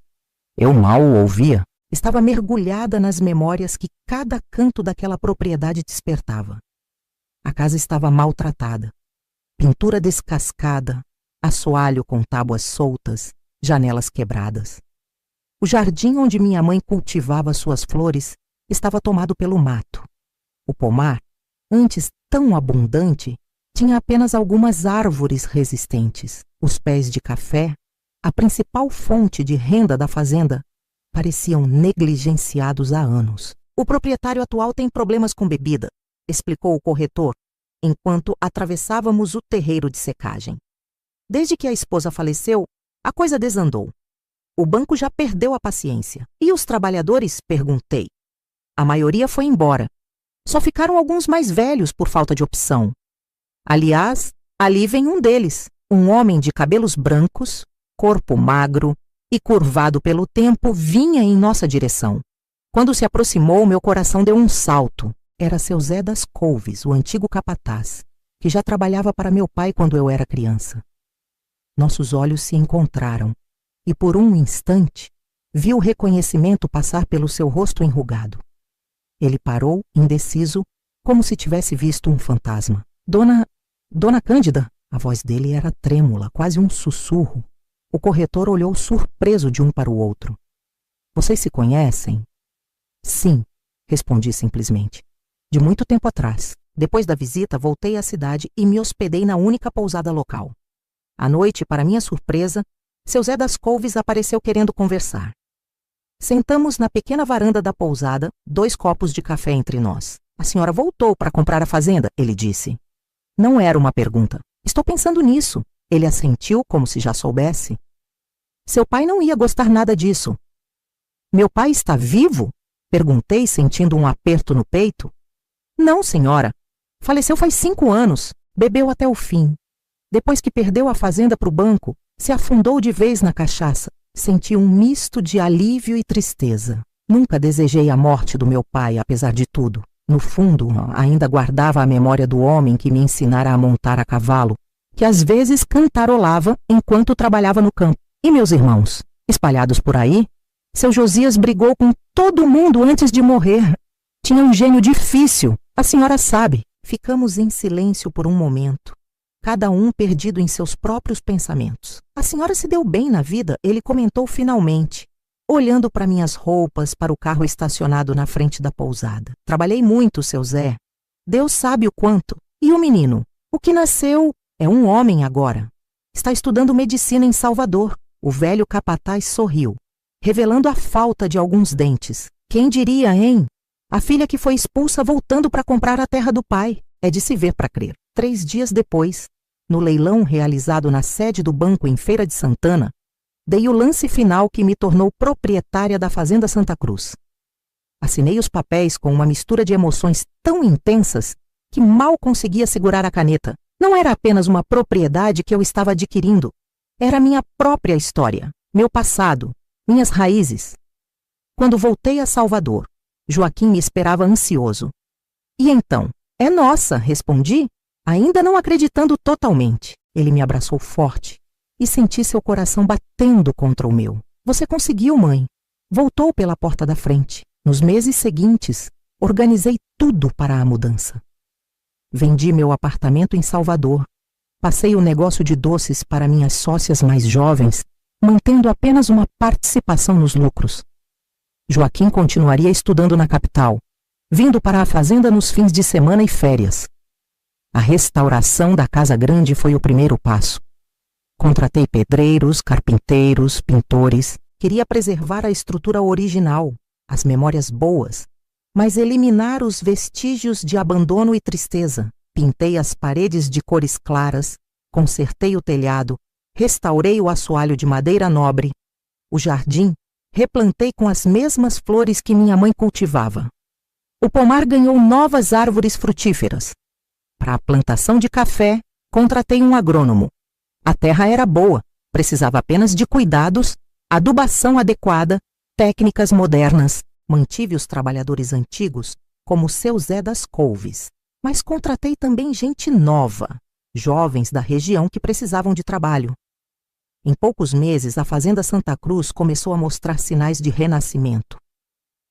Eu mal o ouvia, estava mergulhada nas memórias que cada canto daquela propriedade despertava. A casa estava maltratada, pintura descascada, assoalho com tábuas soltas, janelas quebradas. O jardim onde minha mãe cultivava suas flores estava tomado pelo mato. O pomar, antes tão abundante, tinha apenas algumas árvores resistentes. Os pés de café, a principal fonte de renda da fazenda, pareciam negligenciados há anos. O proprietário atual tem problemas com bebida, explicou o corretor, enquanto atravessávamos o terreiro de secagem. Desde que a esposa faleceu, a coisa desandou. O banco já perdeu a paciência. E os trabalhadores? Perguntei. A maioria foi embora. Só ficaram alguns mais velhos por falta de opção. Aliás, ali vem um deles, um homem de cabelos brancos, corpo magro e curvado pelo tempo, vinha em nossa direção. Quando se aproximou, meu coração deu um salto. Era seu Zé das Couves, o antigo capataz, que já trabalhava para meu pai quando eu era criança. Nossos olhos se encontraram, e por um instante, vi o reconhecimento passar pelo seu rosto enrugado. Ele parou, indeciso, como se tivesse visto um fantasma. Dona Cândida? A voz dele era trêmula, quase um sussurro. O corretor olhou surpreso de um para o outro. Vocês se conhecem? Sim, respondi simplesmente. De muito tempo atrás. Depois da visita, voltei à cidade e me hospedei na única pousada local. À noite, para minha surpresa, seu Zé das Couves apareceu querendo conversar. Sentamos na pequena varanda da pousada, 2 copos de café entre nós. A senhora voltou para comprar a fazenda, ele disse. Não era uma pergunta. Estou pensando nisso. Ele assentiu como se já soubesse. Seu pai não ia gostar nada disso. Meu pai está vivo? Perguntei, sentindo um aperto no peito. Não, senhora. Faleceu faz 5 anos. Bebeu até o fim. Depois que perdeu a fazenda para o banco, se afundou de vez na cachaça. Senti um misto de alívio e tristeza. Nunca desejei a morte do meu pai, apesar de tudo. No fundo, ainda guardava a memória do homem que me ensinara a montar a cavalo, que às vezes cantarolava enquanto trabalhava no campo. E meus irmãos, espalhados por aí, seu Josias brigou com todo mundo antes de morrer. Tinha um gênio difícil, a senhora sabe. Ficamos em silêncio por um momento, cada um perdido em seus próprios pensamentos. A senhora se deu bem na vida, ele comentou finalmente, olhando para minhas roupas, para o carro estacionado na frente da pousada. Trabalhei muito, seu Zé. Deus sabe o quanto. E o menino? O que nasceu é um homem agora. Está estudando medicina em Salvador. O velho capataz sorriu, revelando a falta de alguns dentes. Quem diria, hein? A filha que foi expulsa voltando para comprar a terra do pai. É de se ver para crer. 3 dias depois, no leilão realizado na sede do banco em Feira de Santana, dei o lance final que me tornou proprietária da Fazenda Santa Cruz. Assinei os papéis com uma mistura de emoções tão intensas que mal conseguia segurar a caneta. Não era apenas uma propriedade que eu estava adquirindo. Era minha própria história, meu passado, minhas raízes. Quando voltei a Salvador, Joaquim me esperava ansioso. E então? É nossa, respondi, ainda não acreditando totalmente. Ele me abraçou forte e senti seu coração batendo contra o meu. Você conseguiu, mãe. Voltou pela porta da frente. Nos meses seguintes, organizei tudo para a mudança. Vendi meu apartamento em Salvador. Passei o negócio de doces para minhas sócias mais jovens, mantendo apenas uma participação nos lucros. Joaquim continuaria estudando na capital, vindo para a fazenda nos fins de semana e férias. A restauração da casa grande foi o primeiro passo. Contratei pedreiros, carpinteiros, pintores. Queria preservar a estrutura original, as memórias boas, mas eliminar os vestígios de abandono e tristeza. Pintei as paredes de cores claras, consertei o telhado, restaurei o assoalho de madeira nobre. O jardim replantei com as mesmas flores que minha mãe cultivava. O pomar ganhou novas árvores frutíferas. Para a plantação de café, contratei um agrônomo. A terra era boa, precisava apenas de cuidados, adubação adequada, técnicas modernas. Mantive os trabalhadores antigos, como o seu Zé das Couves, mas contratei também gente nova, jovens da região que precisavam de trabalho. Em poucos meses, a Fazenda Santa Cruz começou a mostrar sinais de renascimento.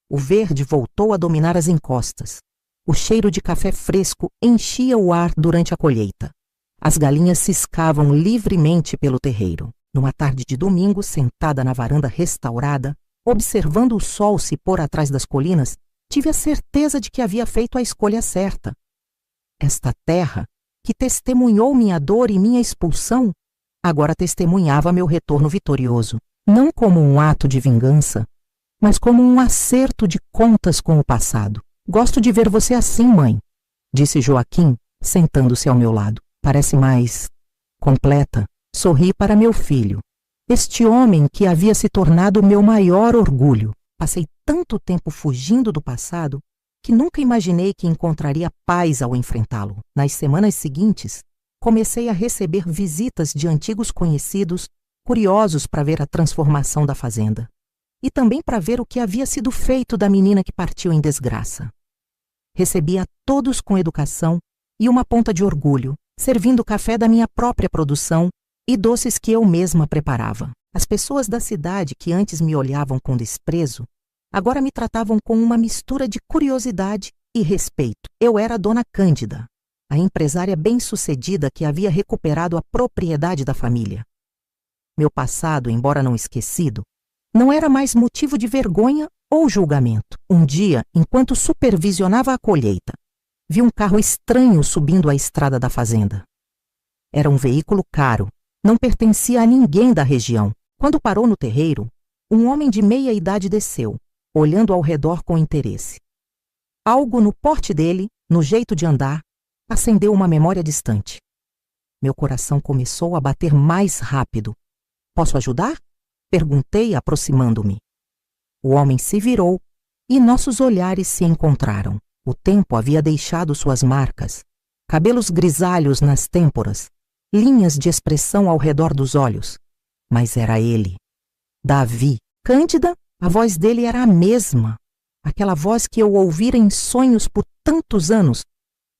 O verde voltou a dominar as encostas. O cheiro de café fresco enchia o ar durante a colheita. As galinhas ciscavam livremente pelo terreiro. Numa tarde de domingo, sentada na varanda restaurada, observando o sol se pôr atrás das colinas, tive a certeza de que havia feito a escolha certa. Esta terra, que testemunhou minha dor e minha expulsão, agora testemunhava meu retorno vitorioso, não como um ato de vingança, mas como um acerto de contas com o passado. Gosto de ver você assim, mãe, disse Joaquim, sentando-se ao meu lado. Parece mais completa. Sorri para meu filho. Este homem que havia se tornado meu maior orgulho. Passei tanto tempo fugindo do passado que nunca imaginei que encontraria paz ao enfrentá-lo. Nas semanas seguintes, comecei a receber visitas de antigos conhecidos, curiosos para ver a transformação da fazenda. E também para ver o que havia sido feito da menina que partiu em desgraça. Recebia todos com educação e uma ponta de orgulho, servindo café da minha própria produção e doces que eu mesma preparava. As pessoas da cidade que antes me olhavam com desprezo, agora me tratavam com uma mistura de curiosidade e respeito. Eu era a Dona Cândida, a empresária bem-sucedida que havia recuperado a propriedade da família. Meu passado, embora não esquecido, não era mais motivo de vergonha ou julgamento. Um dia, enquanto supervisionava a colheita, vi um carro estranho subindo a estrada da fazenda. Era um veículo caro, não pertencia a ninguém da região. Quando parou no terreiro, um homem de meia idade desceu, olhando ao redor com interesse. Algo no porte dele, no jeito de andar, acendeu uma memória distante. Meu coração começou a bater mais rápido. Posso ajudar? Perguntei, aproximando-me. O homem se virou e nossos olhares se encontraram. O tempo havia deixado suas marcas, cabelos grisalhos nas têmporas, linhas de expressão ao redor dos olhos. Mas era ele, Davi. Cândida, a voz dele era a mesma, aquela voz que eu ouvira em sonhos por tantos anos.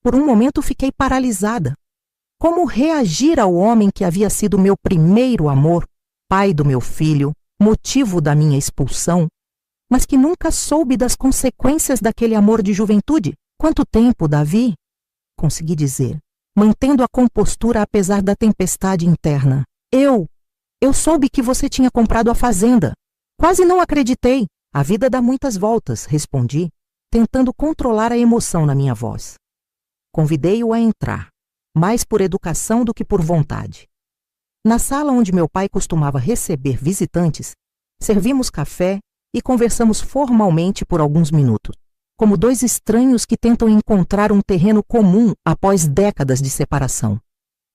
Por um momento fiquei paralisada. Como reagir ao homem que havia sido meu primeiro amor, pai do meu filho, motivo da minha expulsão, mas que nunca soube das consequências daquele amor de juventude? Quanto tempo, Davi? Consegui dizer, mantendo a compostura apesar da tempestade interna. Eu soube que você tinha comprado a fazenda. Quase não acreditei. A vida dá muitas voltas, respondi, tentando controlar a emoção na minha voz. Convidei-o a entrar, mais por educação do que por vontade. Na sala onde meu pai costumava receber visitantes, servimos café e conversamos formalmente por alguns minutos, como dois estranhos que tentam encontrar um terreno comum após décadas de separação.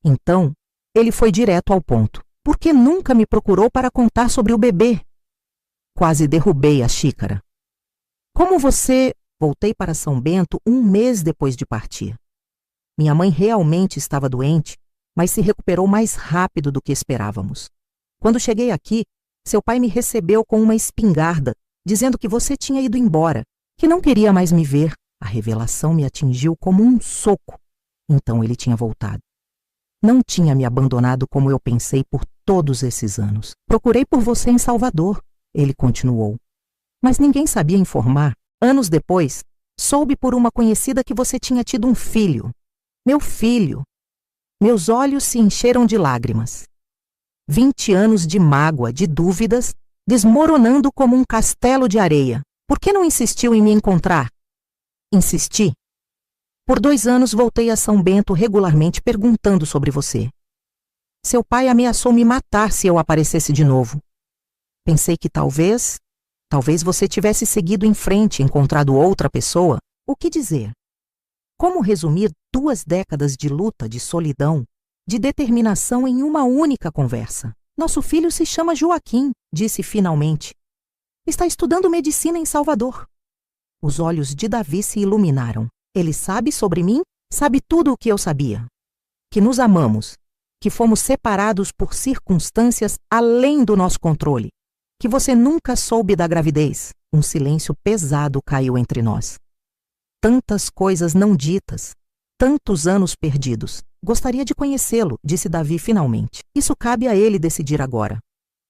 Então, ele foi direto ao ponto. Por que nunca me procurou para contar sobre o bebê? Quase derrubei a xícara. Como você... Voltei para São Bento um mês depois de partir. Minha mãe realmente estava doente, mas se recuperou mais rápido do que esperávamos. Quando cheguei aqui, seu pai me recebeu com uma espingarda, dizendo que você tinha ido embora, que não queria mais me ver. A revelação me atingiu como um soco. Então ele tinha voltado. Não tinha me abandonado como eu pensei por todos esses anos. Procurei por você em Salvador, ele continuou. Mas ninguém sabia informar. Anos depois, soube por uma conhecida que você tinha tido um filho. Meu filho. Meus olhos se encheram de lágrimas. 20 anos de mágoa, de dúvidas, desmoronando como um castelo de areia. Por que não insistiu em me encontrar? Insisti. Por 2 anos voltei a São Bento regularmente perguntando sobre você. Seu pai ameaçou me matar se eu aparecesse de novo. Pensei que talvez Talvez você tivesse seguido em frente e encontrado outra pessoa. O que dizer? Como resumir 2 décadas de luta, de solidão, de determinação em uma única conversa? Nosso filho se chama Joaquim, disse finalmente. Está estudando medicina em Salvador. Os olhos de Davi se iluminaram. Ele sabe sobre mim, sabe tudo o que eu sabia. Que nos amamos, que fomos separados por circunstâncias além do nosso controle, que você nunca soube da gravidez. Um silêncio pesado caiu entre nós. Tantas coisas não ditas, tantos anos perdidos. Gostaria de conhecê-lo, disse Davi finalmente. Isso cabe a ele decidir agora.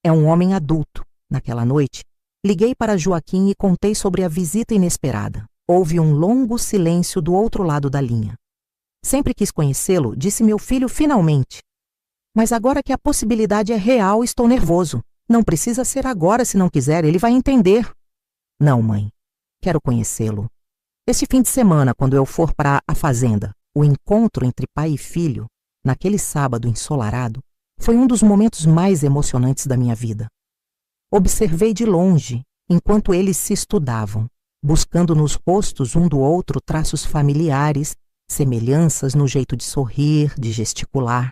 É um homem adulto. Naquela noite, liguei para Joaquim e contei sobre a visita inesperada. Houve um longo silêncio do outro lado da linha. Sempre quis conhecê-lo, disse meu filho finalmente. Mas agora que a possibilidade é real, estou nervoso. Não precisa ser agora se não quiser, ele vai entender. Não, mãe. Quero conhecê-lo. Este fim de semana, quando eu for para a fazenda, o encontro entre pai e filho, naquele sábado ensolarado, foi um dos momentos mais emocionantes da minha vida. Observei de longe, enquanto eles se estudavam, buscando nos rostos um do outro traços familiares, semelhanças no jeito de sorrir, de gesticular.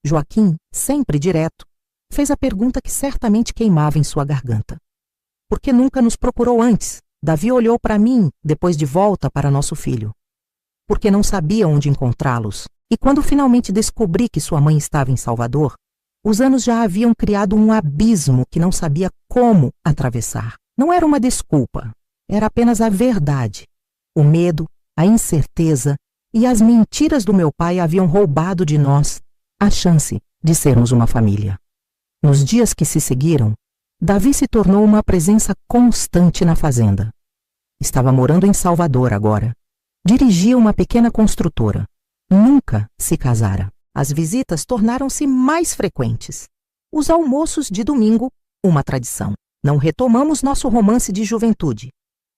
Joaquim, sempre direto, fez a pergunta que certamente queimava em sua garganta. Por que nunca nos procurou antes? Davi olhou para mim, depois de volta para nosso filho. Porque não sabia onde encontrá-los. E quando finalmente descobri que sua mãe estava em Salvador, os anos já haviam criado um abismo que não sabia como atravessar. Não era uma desculpa, era apenas a verdade. O medo, a incerteza e as mentiras do meu pai haviam roubado de nós a chance de sermos uma família. Nos dias que se seguiram, Davi se tornou uma presença constante na fazenda. Estava morando em Salvador agora. Dirigia uma pequena construtora. Nunca se casara. As visitas tornaram-se mais frequentes. Os almoços de domingo, uma tradição. Não retomamos nosso romance de juventude.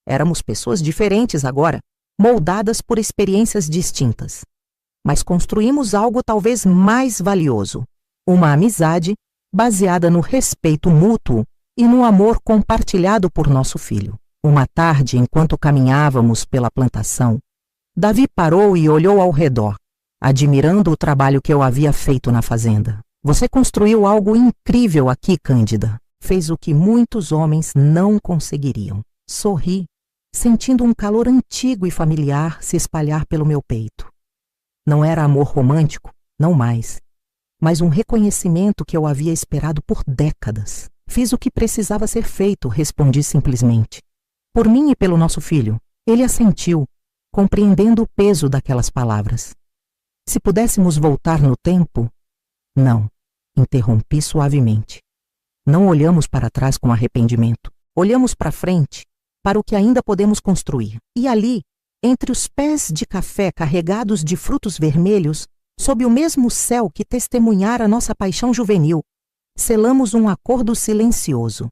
Éramos pessoas diferentes agora, moldadas por experiências distintas. Mas construímos algo talvez mais valioso. Uma amizade baseada no respeito mútuo e no amor compartilhado por nosso filho. Uma tarde, enquanto caminhávamos pela plantação, Davi parou e olhou ao redor, admirando o trabalho que eu havia feito na fazenda. Você construiu algo incrível aqui, Cândida. Fez o que muitos homens não conseguiriam. Sorri, sentindo um calor antigo e familiar se espalhar pelo meu peito. Não era amor romântico, não mais, mas um reconhecimento que eu havia esperado por décadas. Fiz o que precisava ser feito, respondi simplesmente. Por mim e pelo nosso filho. Ele assentiu, compreendendo o peso daquelas palavras. Se pudéssemos voltar no tempo... Não, interrompi suavemente. Não olhamos para trás com arrependimento. Olhamos para frente, para o que ainda podemos construir. E ali, entre os pés de café carregados de frutos vermelhos, sob o mesmo céu que testemunhara nossa paixão juvenil, selamos um acordo silencioso.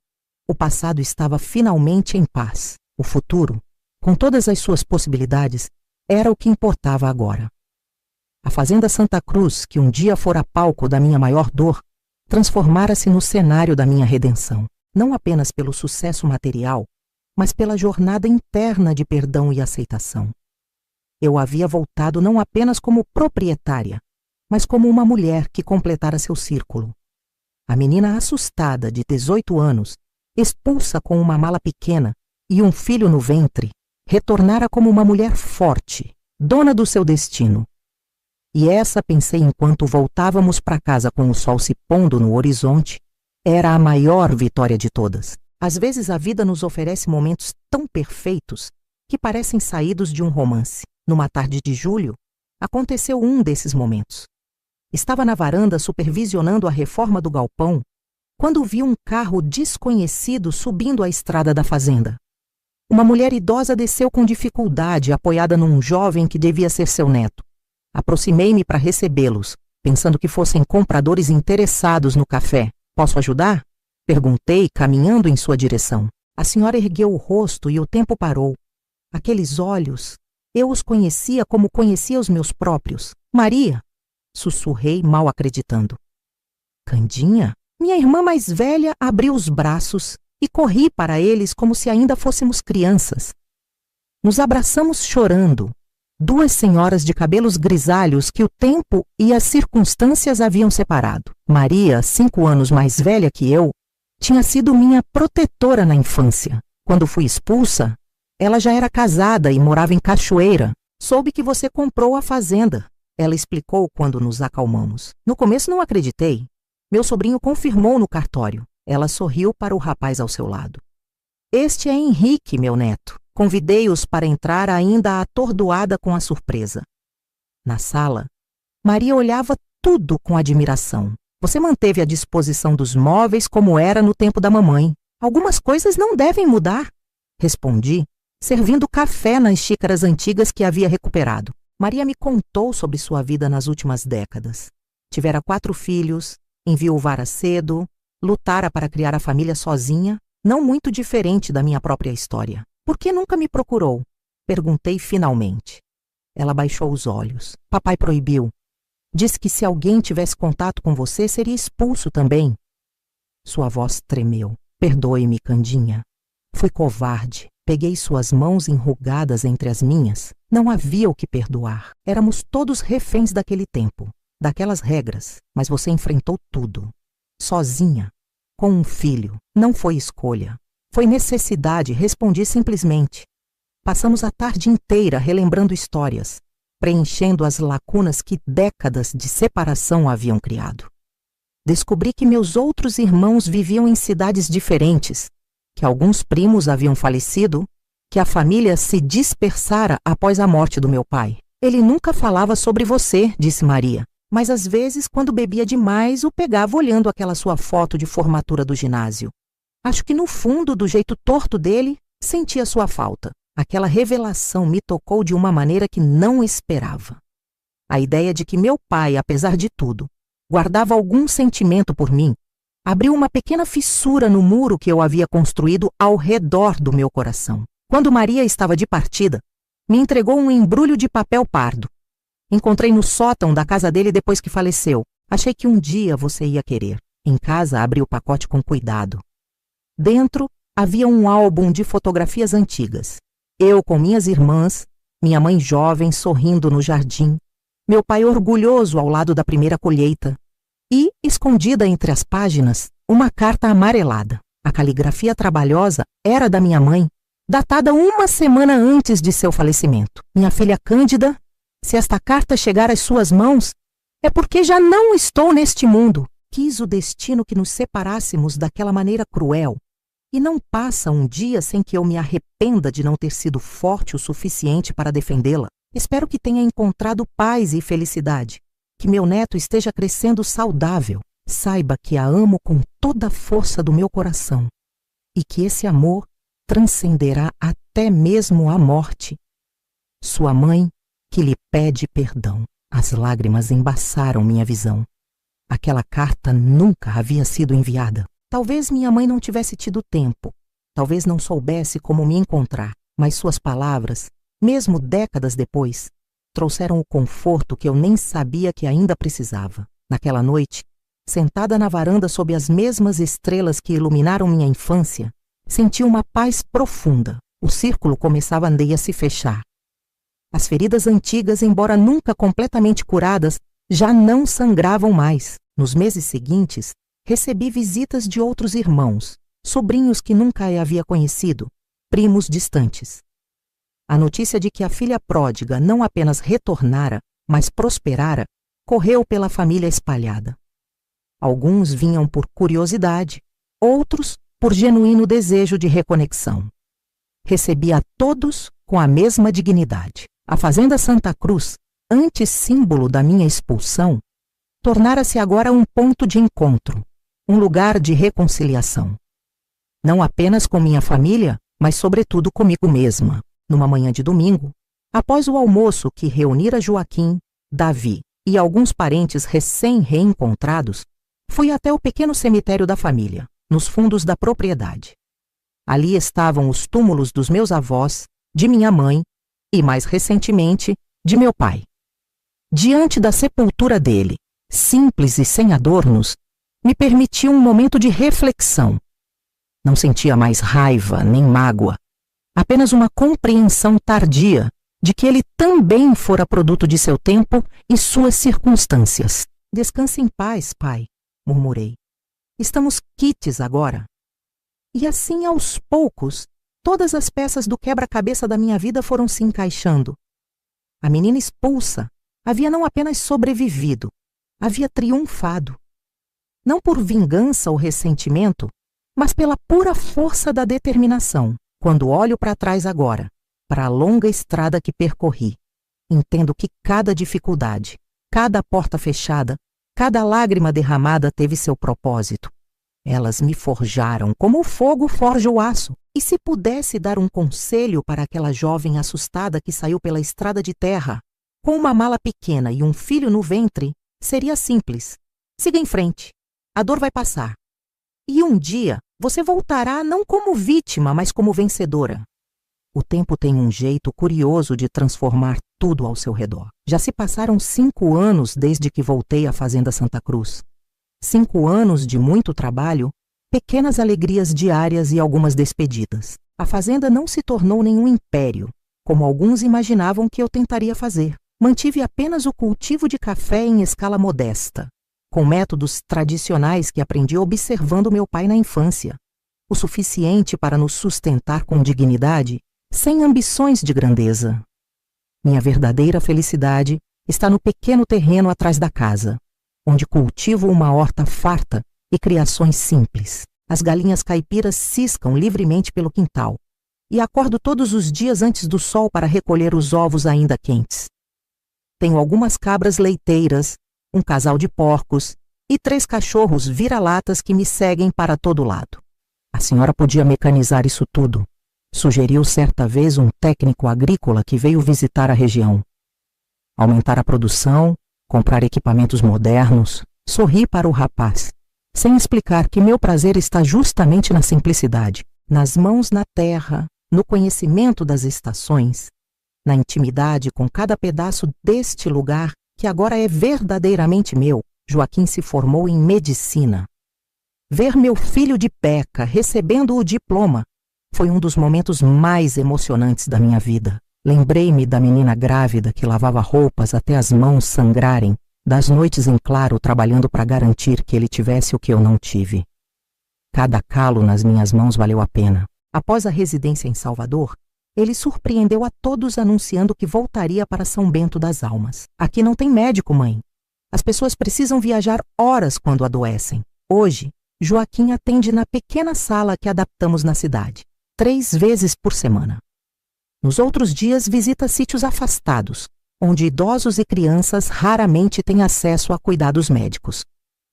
O passado estava finalmente em paz. O futuro, com todas as suas possibilidades, era o que importava agora. A fazenda Santa Cruz, que um dia fora palco da minha maior dor, transformara-se no cenário da minha redenção, não apenas pelo sucesso material, mas pela jornada interna de perdão e aceitação. Eu havia voltado não apenas como proprietária, mas como uma mulher que completara seu círculo. A menina assustada, de 18 anos, expulsa com uma mala pequena e um filho no ventre, retornara como uma mulher forte, dona do seu destino. E essa, pensei enquanto voltávamos para casa com o sol se pondo no horizonte, era a maior vitória de todas. Às vezes a vida nos oferece momentos tão perfeitos que parecem saídos de um romance. Numa tarde de julho, aconteceu um desses momentos. Estava na varanda supervisionando a reforma do galpão quando vi um carro desconhecido subindo a estrada da fazenda. Uma mulher idosa desceu com dificuldade, apoiada num jovem que devia ser seu neto. Aproximei-me para recebê-los, pensando que fossem compradores interessados no café. Posso ajudar? Perguntei, caminhando em sua direção. A senhora ergueu o rosto e o tempo parou. Aqueles olhos, eu os conhecia como conhecia os meus próprios. Maria! Sussurrei, mal acreditando. Candinha? Minha irmã mais velha abriu os braços e corri para eles como se ainda fôssemos crianças. Nos abraçamos chorando, duas senhoras de cabelos grisalhos que o tempo e as circunstâncias haviam separado. Maria, 5 anos mais velha que eu, tinha sido minha protetora na infância. Quando fui expulsa, ela já era casada e morava em Cachoeira. Soube que você comprou a fazenda, ela explicou quando nos acalmamos. No começo não acreditei. Meu sobrinho confirmou no cartório. Ela sorriu para o rapaz ao seu lado. Este é Henrique, meu neto. Convidei-os para entrar ainda atordoada com a surpresa. Na sala, Maria olhava tudo com admiração. Você manteve a disposição dos móveis como era no tempo da mamãe. Algumas coisas não devem mudar, respondi, servindo café nas xícaras antigas que havia recuperado. Maria me contou sobre sua vida nas últimas décadas. Tivera 4 filhos, enviuvara cedo, lutara para criar a família sozinha, não muito diferente da minha própria história. Por que nunca me procurou? Perguntei finalmente. Ela baixou os olhos. Papai proibiu. Disse que se alguém tivesse contato com você, seria expulso também. Sua voz tremeu. Perdoe-me, Candinha. Fui covarde. Peguei suas mãos enrugadas entre as minhas. Não havia o que perdoar. Éramos todos reféns daquele tempo, daquelas regras. Mas você enfrentou tudo. Sozinha, com um filho. Não foi escolha. Foi necessidade, respondi simplesmente. Passamos a tarde inteira relembrando histórias, preenchendo as lacunas que décadas de separação haviam criado. Descobri que meus outros irmãos viviam em cidades diferentes, que alguns primos haviam falecido, que a família se dispersara após a morte do meu pai. Ele nunca falava sobre você, disse Maria, mas às vezes, quando bebia demais, o pegava olhando aquela sua foto de formatura do ginásio. Acho que no fundo, do jeito torto dele, sentia sua falta. Aquela revelação me tocou de uma maneira que não esperava. A ideia de que meu pai, apesar de tudo, guardava algum sentimento por mim, abriu uma pequena fissura no muro que eu havia construído ao redor do meu coração. Quando Maria estava de partida, me entregou um embrulho de papel pardo. Encontrei no sótão da casa dele depois que faleceu. Achei que um dia você ia querer. Em casa, abri o pacote com cuidado. Dentro, havia um álbum de fotografias antigas. Eu com minhas irmãs, minha mãe jovem sorrindo no jardim, meu pai orgulhoso ao lado da primeira colheita e, escondida entre as páginas, uma carta amarelada. A caligrafia trabalhosa era da minha mãe, datada 1 semana antes de seu falecimento. Minha filha Cândida, se esta carta chegar às suas mãos, é porque já não estou neste mundo. Quis o destino que nos separássemos daquela maneira cruel. E não passa um dia sem que eu me arrependa de não ter sido forte o suficiente para defendê-la. Espero que tenha encontrado paz e felicidade. Que meu neto esteja crescendo saudável. Saiba que a amo com toda a força do meu coração. E que esse amor transcenderá até mesmo a morte. Sua mãe, que lhe pede perdão. As lágrimas embaçaram minha visão. Aquela carta nunca havia sido enviada. Talvez minha mãe não tivesse tido tempo, talvez não soubesse como me encontrar, mas suas palavras, mesmo décadas depois, trouxeram o conforto que eu nem sabia que ainda precisava. Naquela noite, sentada na varanda sob as mesmas estrelas que iluminaram minha infância, senti uma paz profunda. O círculo começava a se fechar. As feridas antigas, embora nunca completamente curadas, já não sangravam mais. Nos meses seguintes, recebi visitas de outros irmãos, sobrinhos que nunca havia conhecido, primos distantes. A notícia de que a filha pródiga não apenas retornara, mas prosperara, correu pela família espalhada. Alguns vinham por curiosidade, outros por genuíno desejo de reconexão. Recebi a todos com a mesma dignidade. A Fazenda Santa Cruz, antes símbolo da minha expulsão, tornara-se agora um ponto de encontro, um lugar de reconciliação. Não apenas com minha família, mas sobretudo comigo mesma. Numa manhã de domingo, após o almoço que reunira Joaquim, Davi e alguns parentes recém-reencontrados, fui até o pequeno cemitério da família, nos fundos da propriedade. Ali estavam os túmulos dos meus avós, de minha mãe e, mais recentemente, de meu pai. Diante da sepultura dele, simples e sem adornos, me permitiu um momento de reflexão. Não sentia mais raiva nem mágoa, apenas uma compreensão tardia de que ele também fora produto de seu tempo e suas circunstâncias. Descanse em paz, pai, murmurei. Estamos quites agora. E assim, aos poucos, todas as peças do quebra-cabeça da minha vida foram se encaixando. A menina expulsa havia não apenas sobrevivido, havia triunfado. Não por vingança ou ressentimento, mas pela pura força da determinação. Quando olho para trás agora, para a longa estrada que percorri, entendo que cada dificuldade, cada porta fechada, cada lágrima derramada teve seu propósito. Elas me forjaram como o fogo forja o aço. E se pudesse dar um conselho para aquela jovem assustada que saiu pela estrada de terra, com uma mala pequena e um filho no ventre, seria simples. Siga em frente. A dor vai passar. E um dia você voltará não como vítima, mas como vencedora. O tempo tem um jeito curioso de transformar tudo ao seu redor. Já se passaram 5 anos desde que voltei à Fazenda Santa Cruz. 5 anos de muito trabalho, pequenas alegrias diárias e algumas despedidas. A fazenda não se tornou nenhum império, como alguns imaginavam que eu tentaria fazer. Mantive apenas o cultivo de café em escala modesta, com métodos tradicionais que aprendi observando meu pai na infância, o suficiente para nos sustentar com dignidade, sem ambições de grandeza. Minha verdadeira felicidade está no pequeno terreno atrás da casa, onde cultivo uma horta farta e criações simples. As galinhas caipiras ciscam livremente pelo quintal, e acordo todos os dias antes do sol para recolher os ovos ainda quentes. Tenho algumas cabras leiteiras, um casal de porcos e 3 cachorros vira-latas que me seguem para todo lado. A senhora podia mecanizar isso tudo, sugeriu certa vez um técnico agrícola que veio visitar a região. Aumentar a produção, comprar equipamentos modernos. Sorri para o rapaz, sem explicar que meu prazer está justamente na simplicidade, nas mãos na terra, no conhecimento das estações, na intimidade com cada pedaço deste lugar que agora é verdadeiramente meu. Joaquim se formou em medicina. Ver meu filho de Peca recebendo o diploma foi um dos momentos mais emocionantes da minha vida. Lembrei-me da menina grávida que lavava roupas até as mãos sangrarem, das noites em claro trabalhando para garantir que ele tivesse o que eu não tive. Cada calo nas minhas mãos valeu a pena. Após a residência em Salvador, ele surpreendeu a todos anunciando que voltaria para São Bento das Almas. Aqui não tem médico, mãe. As pessoas precisam viajar horas quando adoecem. Hoje, Joaquim atende na pequena sala que adaptamos na cidade, 3 vezes por semana. Nos outros dias, visita sítios afastados, onde idosos e crianças raramente têm acesso a cuidados médicos.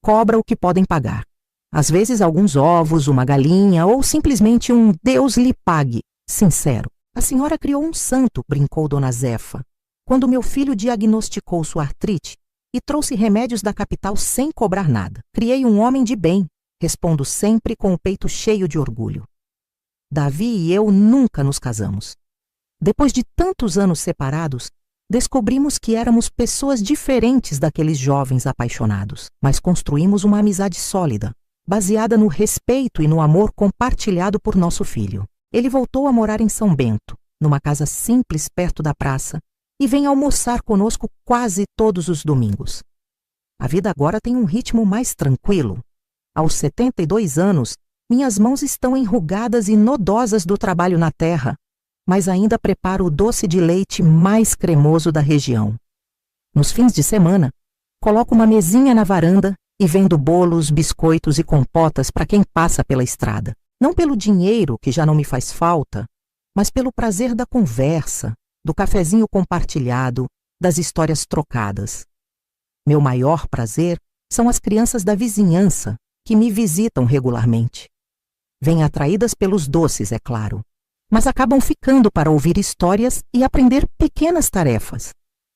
Cobra o que podem pagar. Às vezes alguns ovos, uma galinha ou simplesmente um Deus lhe pague, sincero. A senhora criou um santo, brincou Dona Zefa, quando meu filho diagnosticou sua artrite e trouxe remédios da capital sem cobrar nada. Criei um homem de bem, respondo sempre com o peito cheio de orgulho. Davi e eu nunca nos casamos. Depois de tantos anos separados, descobrimos que éramos pessoas diferentes daqueles jovens apaixonados, mas construímos uma amizade sólida, baseada no respeito e no amor compartilhado por nosso filho. Ele voltou a morar em São Bento, numa casa simples perto da praça, e vem almoçar conosco quase todos os domingos. A vida agora tem um ritmo mais tranquilo. Aos 72 anos, minhas mãos estão enrugadas e nodosas do trabalho na terra, mas ainda preparo o doce de leite mais cremoso da região. Nos fins de semana, coloco uma mesinha na varanda e vendo bolos, biscoitos e compotas para quem passa pela estrada. Não pelo dinheiro, que já não me faz falta, mas pelo prazer da conversa, do cafezinho compartilhado, das histórias trocadas. Meu maior prazer são as crianças da vizinhança, que me visitam regularmente. Vêm atraídas pelos doces, é claro, mas acabam ficando para ouvir histórias e aprender pequenas tarefas.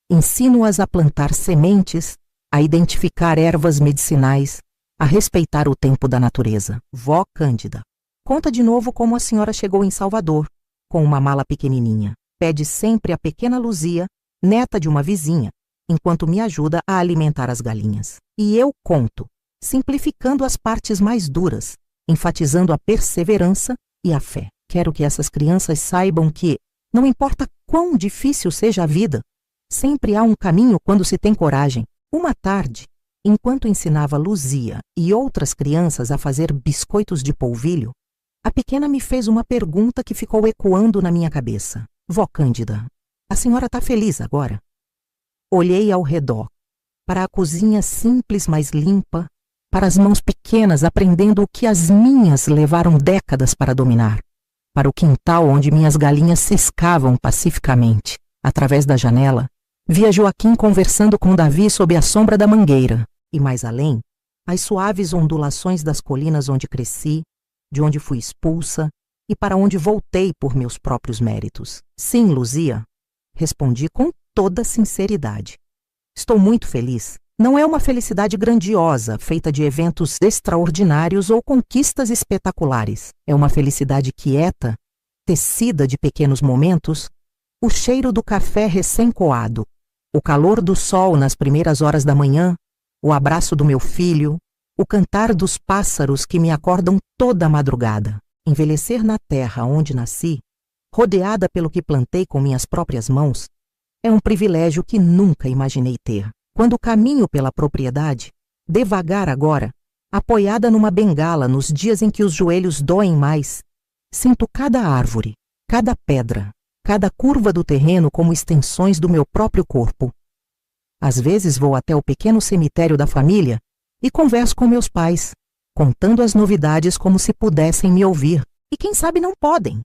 Ensino-as a plantar sementes, a identificar ervas medicinais, a respeitar o tempo da natureza. Vó Cândida. Conta de novo como a senhora chegou em Salvador, com uma mala pequenininha. Pede sempre a pequena Luzia, neta de uma vizinha, enquanto me ajuda a alimentar as galinhas. E eu conto, simplificando as partes mais duras, enfatizando a perseverança e a fé. Quero que essas crianças saibam que, não importa quão difícil seja a vida, sempre há um caminho quando se tem coragem. Uma tarde, enquanto ensinava Luzia e outras crianças a fazer biscoitos de polvilho, a pequena me fez uma pergunta que ficou ecoando na minha cabeça. Vó Cândida, a senhora está feliz agora? Olhei ao redor, para a cozinha simples, mas limpa, para as mãos pequenas aprendendo o que as minhas levaram décadas para dominar, para o quintal onde minhas galinhas ciscavam pacificamente. Através da janela, via Joaquim conversando com Davi sob a sombra da mangueira, e mais além, as suaves ondulações das colinas onde cresci, de onde fui expulsa e para onde voltei por meus próprios méritos. Sim, Luzia, respondi com toda sinceridade. Estou muito feliz. Não é uma felicidade grandiosa, feita de eventos extraordinários ou conquistas espetaculares. É uma felicidade quieta, tecida de pequenos momentos, o cheiro do café recém-coado, o calor do sol nas primeiras horas da manhã, o abraço do meu filho, o cantar dos pássaros que me acordam toda a madrugada. Envelhecer na terra onde nasci, rodeada pelo que plantei com minhas próprias mãos, é um privilégio que nunca imaginei ter. Quando caminho pela propriedade, devagar agora, apoiada numa bengala nos dias em que os joelhos doem mais, sinto cada árvore, cada pedra, cada curva do terreno como extensões do meu próprio corpo. Às vezes vou até o pequeno cemitério da família e converso com meus pais, contando as novidades como se pudessem me ouvir, e quem sabe não podem.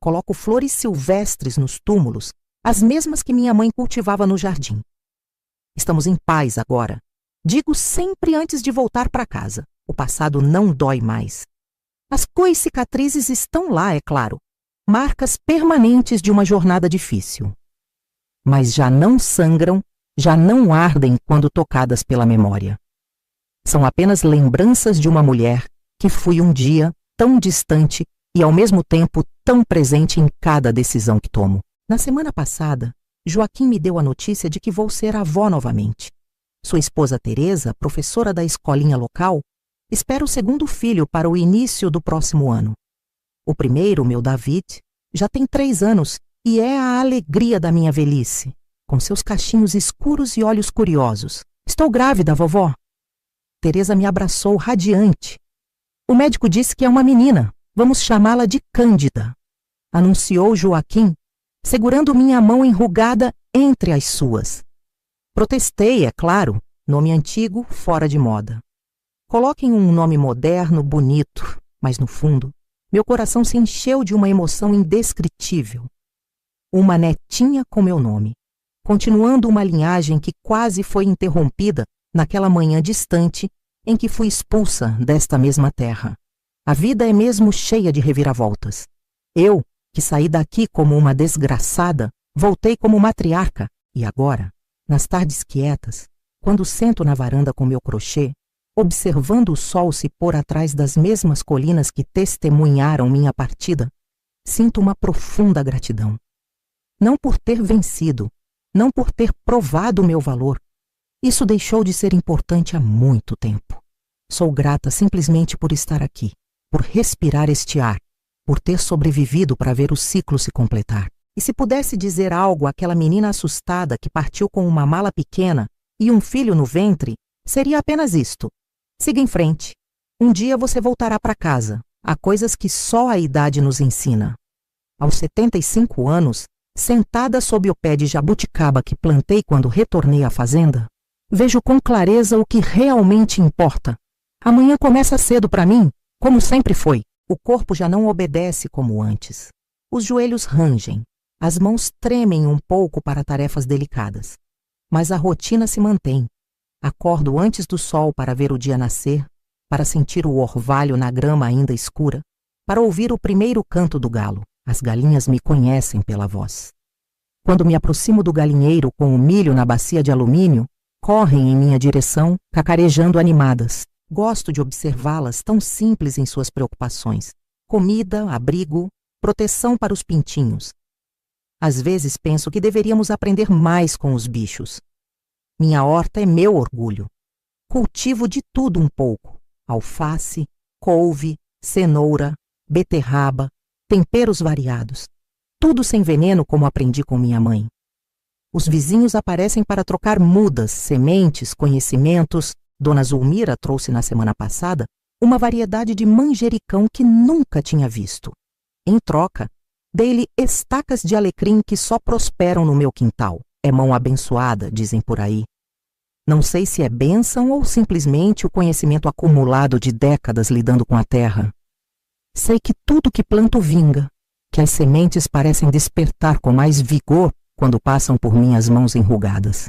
Coloco flores silvestres nos túmulos, as mesmas que minha mãe cultivava no jardim. Estamos em paz agora. Digo sempre antes de voltar para casa. O passado não dói mais. As cicatrizes estão lá, é claro. Marcas permanentes de uma jornada difícil. Mas já não sangram, já não ardem quando tocadas pela memória. São apenas lembranças de uma mulher que fui um dia tão distante e ao mesmo tempo tão presente em cada decisão que tomo. Na semana passada, Joaquim me deu a notícia de que vou ser avó novamente. Sua esposa Teresa, professora da escolinha local, espera o segundo filho para o início do próximo ano. O primeiro, meu David, já tem 3 anos e é a alegria da minha velhice, com seus cachinhos escuros e olhos curiosos. Estou grávida, vovó. Teresa me abraçou radiante. O médico disse que é uma menina. Vamos chamá-la de Cândida, anunciou Joaquim, segurando minha mão enrugada entre as suas. Protestei, é claro, nome antigo, fora de moda. Coloquem um nome moderno, bonito, mas no fundo, meu coração se encheu de uma emoção indescritível. Uma netinha com meu nome, continuando uma linhagem que quase foi interrompida naquela manhã distante em que fui expulsa desta mesma terra. A vida é mesmo cheia de reviravoltas. Eu, que saí daqui como uma desgraçada, voltei como matriarca, e agora, nas tardes quietas, quando sento na varanda com meu crochê, observando o sol se pôr atrás das mesmas colinas que testemunharam minha partida, sinto uma profunda gratidão. Não por ter vencido, não por ter provado o meu valor. Isso deixou de ser importante há muito tempo. Sou grata simplesmente por estar aqui, por respirar este ar, por ter sobrevivido para ver o ciclo se completar. E se pudesse dizer algo àquela menina assustada que partiu com uma mala pequena e um filho no ventre, seria apenas isto. Siga em frente. Um dia você voltará para casa. Há coisas que só a idade nos ensina. Aos 75 anos, sentada sob o pé de jabuticaba que plantei quando retornei à fazenda, vejo com clareza o que realmente importa. Amanhã começa cedo para mim, como sempre foi. O corpo já não obedece como antes. Os joelhos rangem, as mãos tremem um pouco para tarefas delicadas. Mas a rotina se mantém. Acordo antes do sol para ver o dia nascer, para sentir o orvalho na grama ainda escura, para ouvir o primeiro canto do galo. As galinhas me conhecem pela voz. Quando me aproximo do galinheiro com o milho na bacia de alumínio, correm em minha direção, cacarejando animadas. Gosto de observá-las tão simples em suas preocupações. Comida, abrigo, proteção para os pintinhos. Às vezes penso que deveríamos aprender mais com os bichos. Minha horta é meu orgulho. Cultivo de tudo um pouco. Alface, couve, cenoura, beterraba, temperos variados. Tudo sem veneno, como aprendi com minha mãe. Os vizinhos aparecem para trocar mudas, sementes, conhecimentos. Dona Zulmira trouxe na semana passada uma variedade de manjericão que nunca tinha visto. Em troca, dei-lhe estacas de alecrim que só prosperam no meu quintal. É mão abençoada, dizem por aí. Não sei se é bênção ou simplesmente o conhecimento acumulado de décadas lidando com a terra. Sei que tudo que planto vinga, que as sementes parecem despertar com mais vigor quando passam por minhas mãos enrugadas.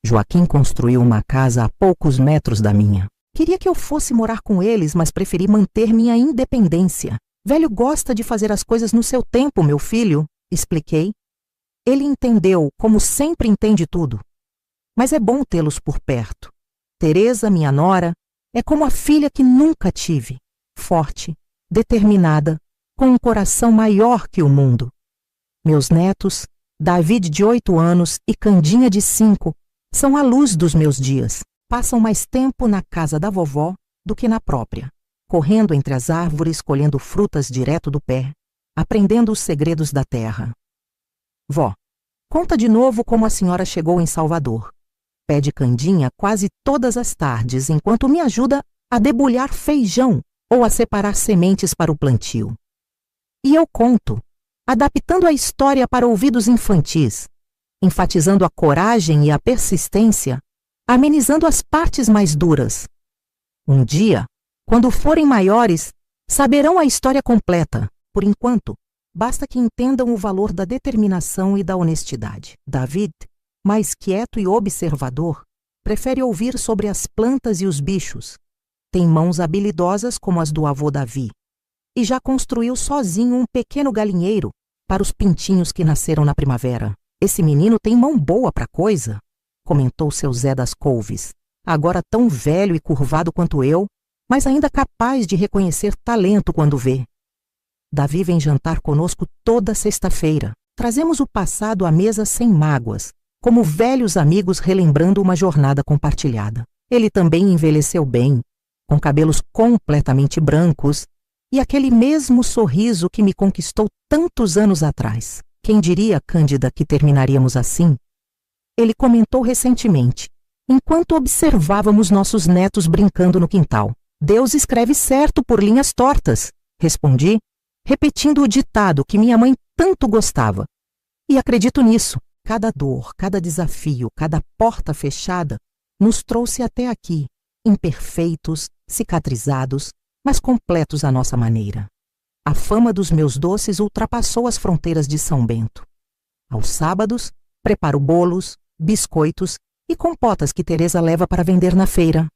Joaquim construiu uma casa a poucos metros da minha. Queria que eu fosse morar com eles, mas preferi manter minha independência. Velho gosta de fazer as coisas no seu tempo, meu filho, expliquei. Ele entendeu, como sempre entende tudo. Mas é bom tê-los por perto. Teresa, minha nora, é como a filha que nunca tive. Forte, determinada, com um coração maior que o mundo. Meus netos, David de 8 anos e Candinha de 5, são a luz dos meus dias. Passam mais tempo na casa da vovó do que na própria, correndo entre as árvores, colhendo frutas direto do pé, aprendendo os segredos da terra. Vó, conta de novo como a senhora chegou em Salvador. Pede Candinha quase todas as tardes, enquanto me ajuda a debulhar feijão ou a separar sementes para o plantio. E eu conto, adaptando a história para ouvidos infantis, enfatizando a coragem e a persistência, amenizando as partes mais duras. Um dia, quando forem maiores, saberão a história completa. Por enquanto, basta que entendam o valor da determinação e da honestidade. David, mais quieto e observador, prefere ouvir sobre as plantas e os bichos. Tem mãos habilidosas como as do avô Davi. E já construiu sozinho um pequeno galinheiro para os pintinhos que nasceram na primavera. Esse menino tem mão boa para coisa, comentou seu Zé das Couves, agora tão velho e curvado quanto eu, mas ainda capaz de reconhecer talento quando vê. Davi vem jantar conosco toda sexta-feira. Trazemos o passado à mesa sem mágoas, como velhos amigos relembrando uma jornada compartilhada. Ele também envelheceu bem, com cabelos completamente brancos e aquele mesmo sorriso que me conquistou tantos anos atrás. Quem diria, Cândida, que terminaríamos assim? Ele comentou recentemente, enquanto observávamos nossos netos brincando no quintal. Deus escreve certo por linhas tortas, respondi, repetindo o ditado que minha mãe tanto gostava. E acredito nisso. Cada dor, cada desafio, cada porta fechada nos trouxe até aqui, imperfeitos, cicatrizados, mas completos à nossa maneira. A fama dos meus doces ultrapassou as fronteiras de São Bento. Aos sábados, preparo bolos, biscoitos e compotas que Teresa leva para vender na feira.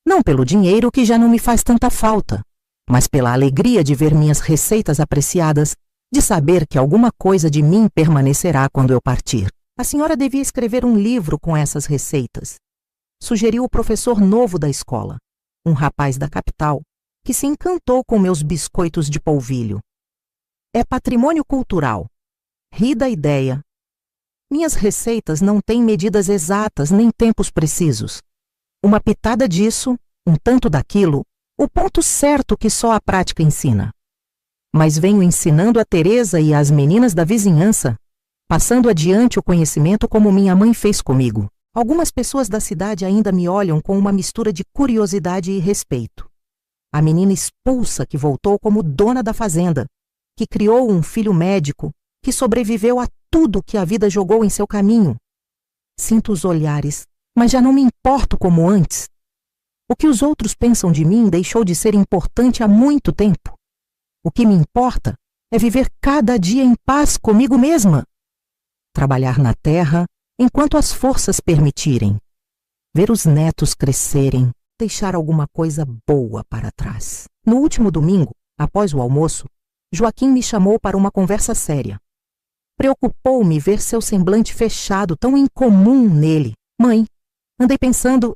Não pelo dinheiro, que já não me faz tanta falta, mas pela alegria de ver minhas receitas apreciadas, de saber que alguma coisa de mim permanecerá quando eu partir. A senhora devia escrever um livro com essas receitas, sugeriu o professor novo da escola, um rapaz da capital, que se encantou com meus biscoitos de polvilho. É patrimônio cultural. Ri da ideia. Minhas receitas não têm medidas exatas nem tempos precisos. Uma pitada disso, um tanto daquilo, o ponto certo que só a prática ensina. Mas venho ensinando a Teresa e às meninas da vizinhança, passando adiante o conhecimento como minha mãe fez comigo. Algumas pessoas da cidade ainda me olham com uma mistura de curiosidade e respeito. A menina expulsa que voltou como dona da fazenda, que criou um filho médico, que sobreviveu a tudo que a vida jogou em seu caminho. Sinto os olhares, mas já não me importo como antes. O que os outros pensam de mim deixou de ser importante há muito tempo. O que me importa é viver cada dia em paz comigo mesma. Trabalhar na terra enquanto as forças permitirem. Ver os netos crescerem, deixar alguma coisa boa para trás. No último domingo, após o almoço, Joaquim me chamou para uma conversa séria. Preocupou-me ver seu semblante fechado, tão incomum nele. Mãe, andei pensando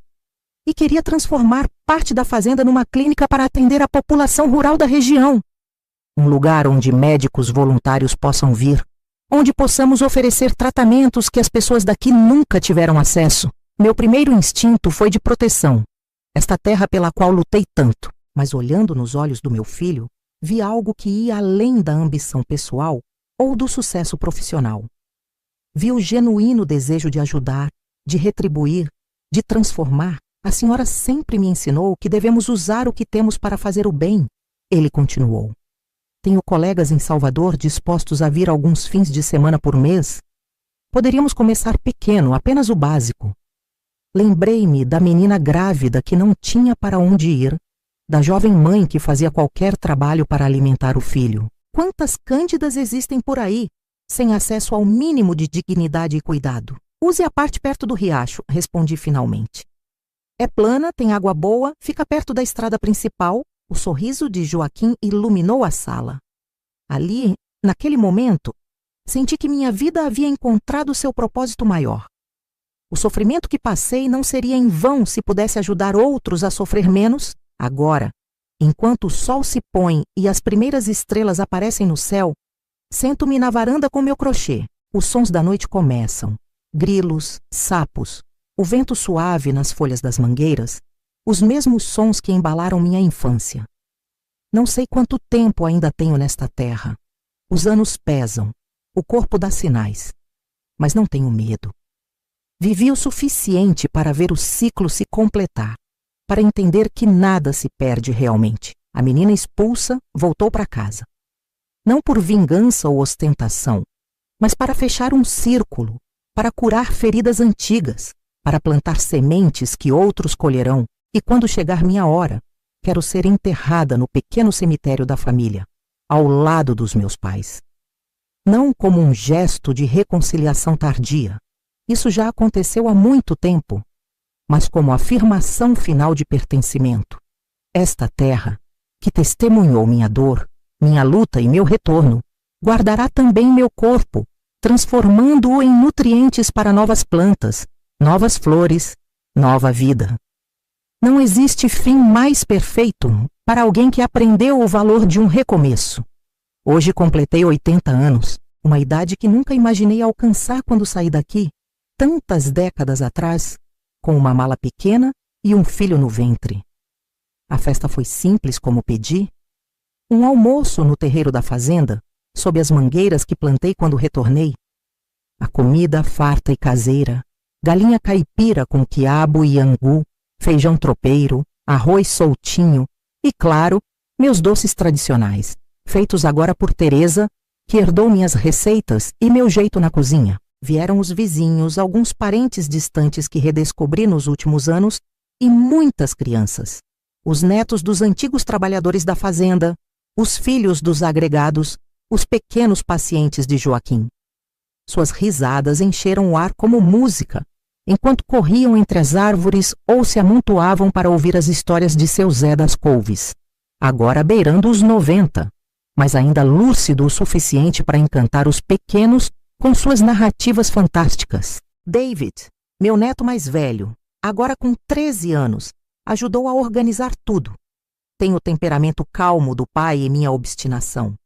e queria transformar parte da fazenda numa clínica para atender a população rural da região. Um lugar onde médicos voluntários possam vir, onde possamos oferecer tratamentos que as pessoas daqui nunca tiveram acesso. Meu primeiro instinto foi de proteção, esta terra pela qual lutei tanto. Mas olhando nos olhos do meu filho, vi algo que ia além da ambição pessoal ou do sucesso profissional. Vi o genuíno desejo de ajudar, de retribuir, de transformar. A senhora sempre me ensinou que devemos usar o que temos para fazer o bem. Ele continuou. Tenho colegas em Salvador dispostos a vir alguns fins de semana por mês. Poderíamos começar pequeno, apenas o básico. Lembrei-me da menina grávida que não tinha para onde ir, da jovem mãe que fazia qualquer trabalho para alimentar o filho. Quantas Cândidas existem por aí, sem acesso ao mínimo de dignidade e cuidado? Use a parte perto do riacho, respondi finalmente. É plana, tem água boa, fica perto da estrada principal. O sorriso de Joaquim iluminou a sala. Ali, naquele momento, senti que minha vida havia encontrado seu propósito maior. O sofrimento que passei não seria em vão se pudesse ajudar outros a sofrer menos. Agora, enquanto o sol se põe e as primeiras estrelas aparecem no céu, sento-me na varanda com meu crochê. Os sons da noite começam. Grilos, sapos, o vento suave nas folhas das mangueiras, os mesmos sons que embalaram minha infância. Não sei quanto tempo ainda tenho nesta terra. Os anos pesam, o corpo dá sinais, mas não tenho medo. Vivi o suficiente para ver o ciclo se completar, para entender que nada se perde realmente. A menina expulsa voltou para casa. Não por vingança ou ostentação, mas para fechar um círculo, para curar feridas antigas, para plantar sementes que outros colherão. E quando chegar minha hora, quero ser enterrada no pequeno cemitério da família, ao lado dos meus pais. Não como um gesto de reconciliação tardia, isso já aconteceu há muito tempo, mas como afirmação final de pertencimento. Esta terra, que testemunhou minha dor, minha luta e meu retorno, guardará também meu corpo, transformando-o em nutrientes para novas plantas, novas flores, nova vida. Não existe fim mais perfeito para alguém que aprendeu o valor de um recomeço. Hoje completei 80 anos, uma idade que nunca imaginei alcançar quando saí daqui, tantas décadas atrás, com uma mala pequena e um filho no ventre. A festa foi simples como pedi. Um almoço no terreiro da fazenda, sob as mangueiras que plantei quando retornei. A comida farta e caseira, galinha caipira com quiabo e angu, feijão tropeiro, arroz soltinho e, claro, meus doces tradicionais, feitos agora por Teresa, que herdou minhas receitas e meu jeito na cozinha. Vieram os vizinhos, alguns parentes distantes que redescobri nos últimos anos e muitas crianças. Os netos dos antigos trabalhadores da fazenda, os filhos dos agregados, os pequenos pacientes de Joaquim. Suas risadas encheram o ar como música, enquanto corriam entre as árvores ou se amontoavam para ouvir as histórias de seu Zé das Couves, agora beirando os 90, mas ainda lúcido o suficiente para encantar os pequenos com suas narrativas fantásticas. David, meu neto mais velho, agora com 13 anos, ajudou a organizar tudo. Tem o temperamento calmo do pai e minha obstinação.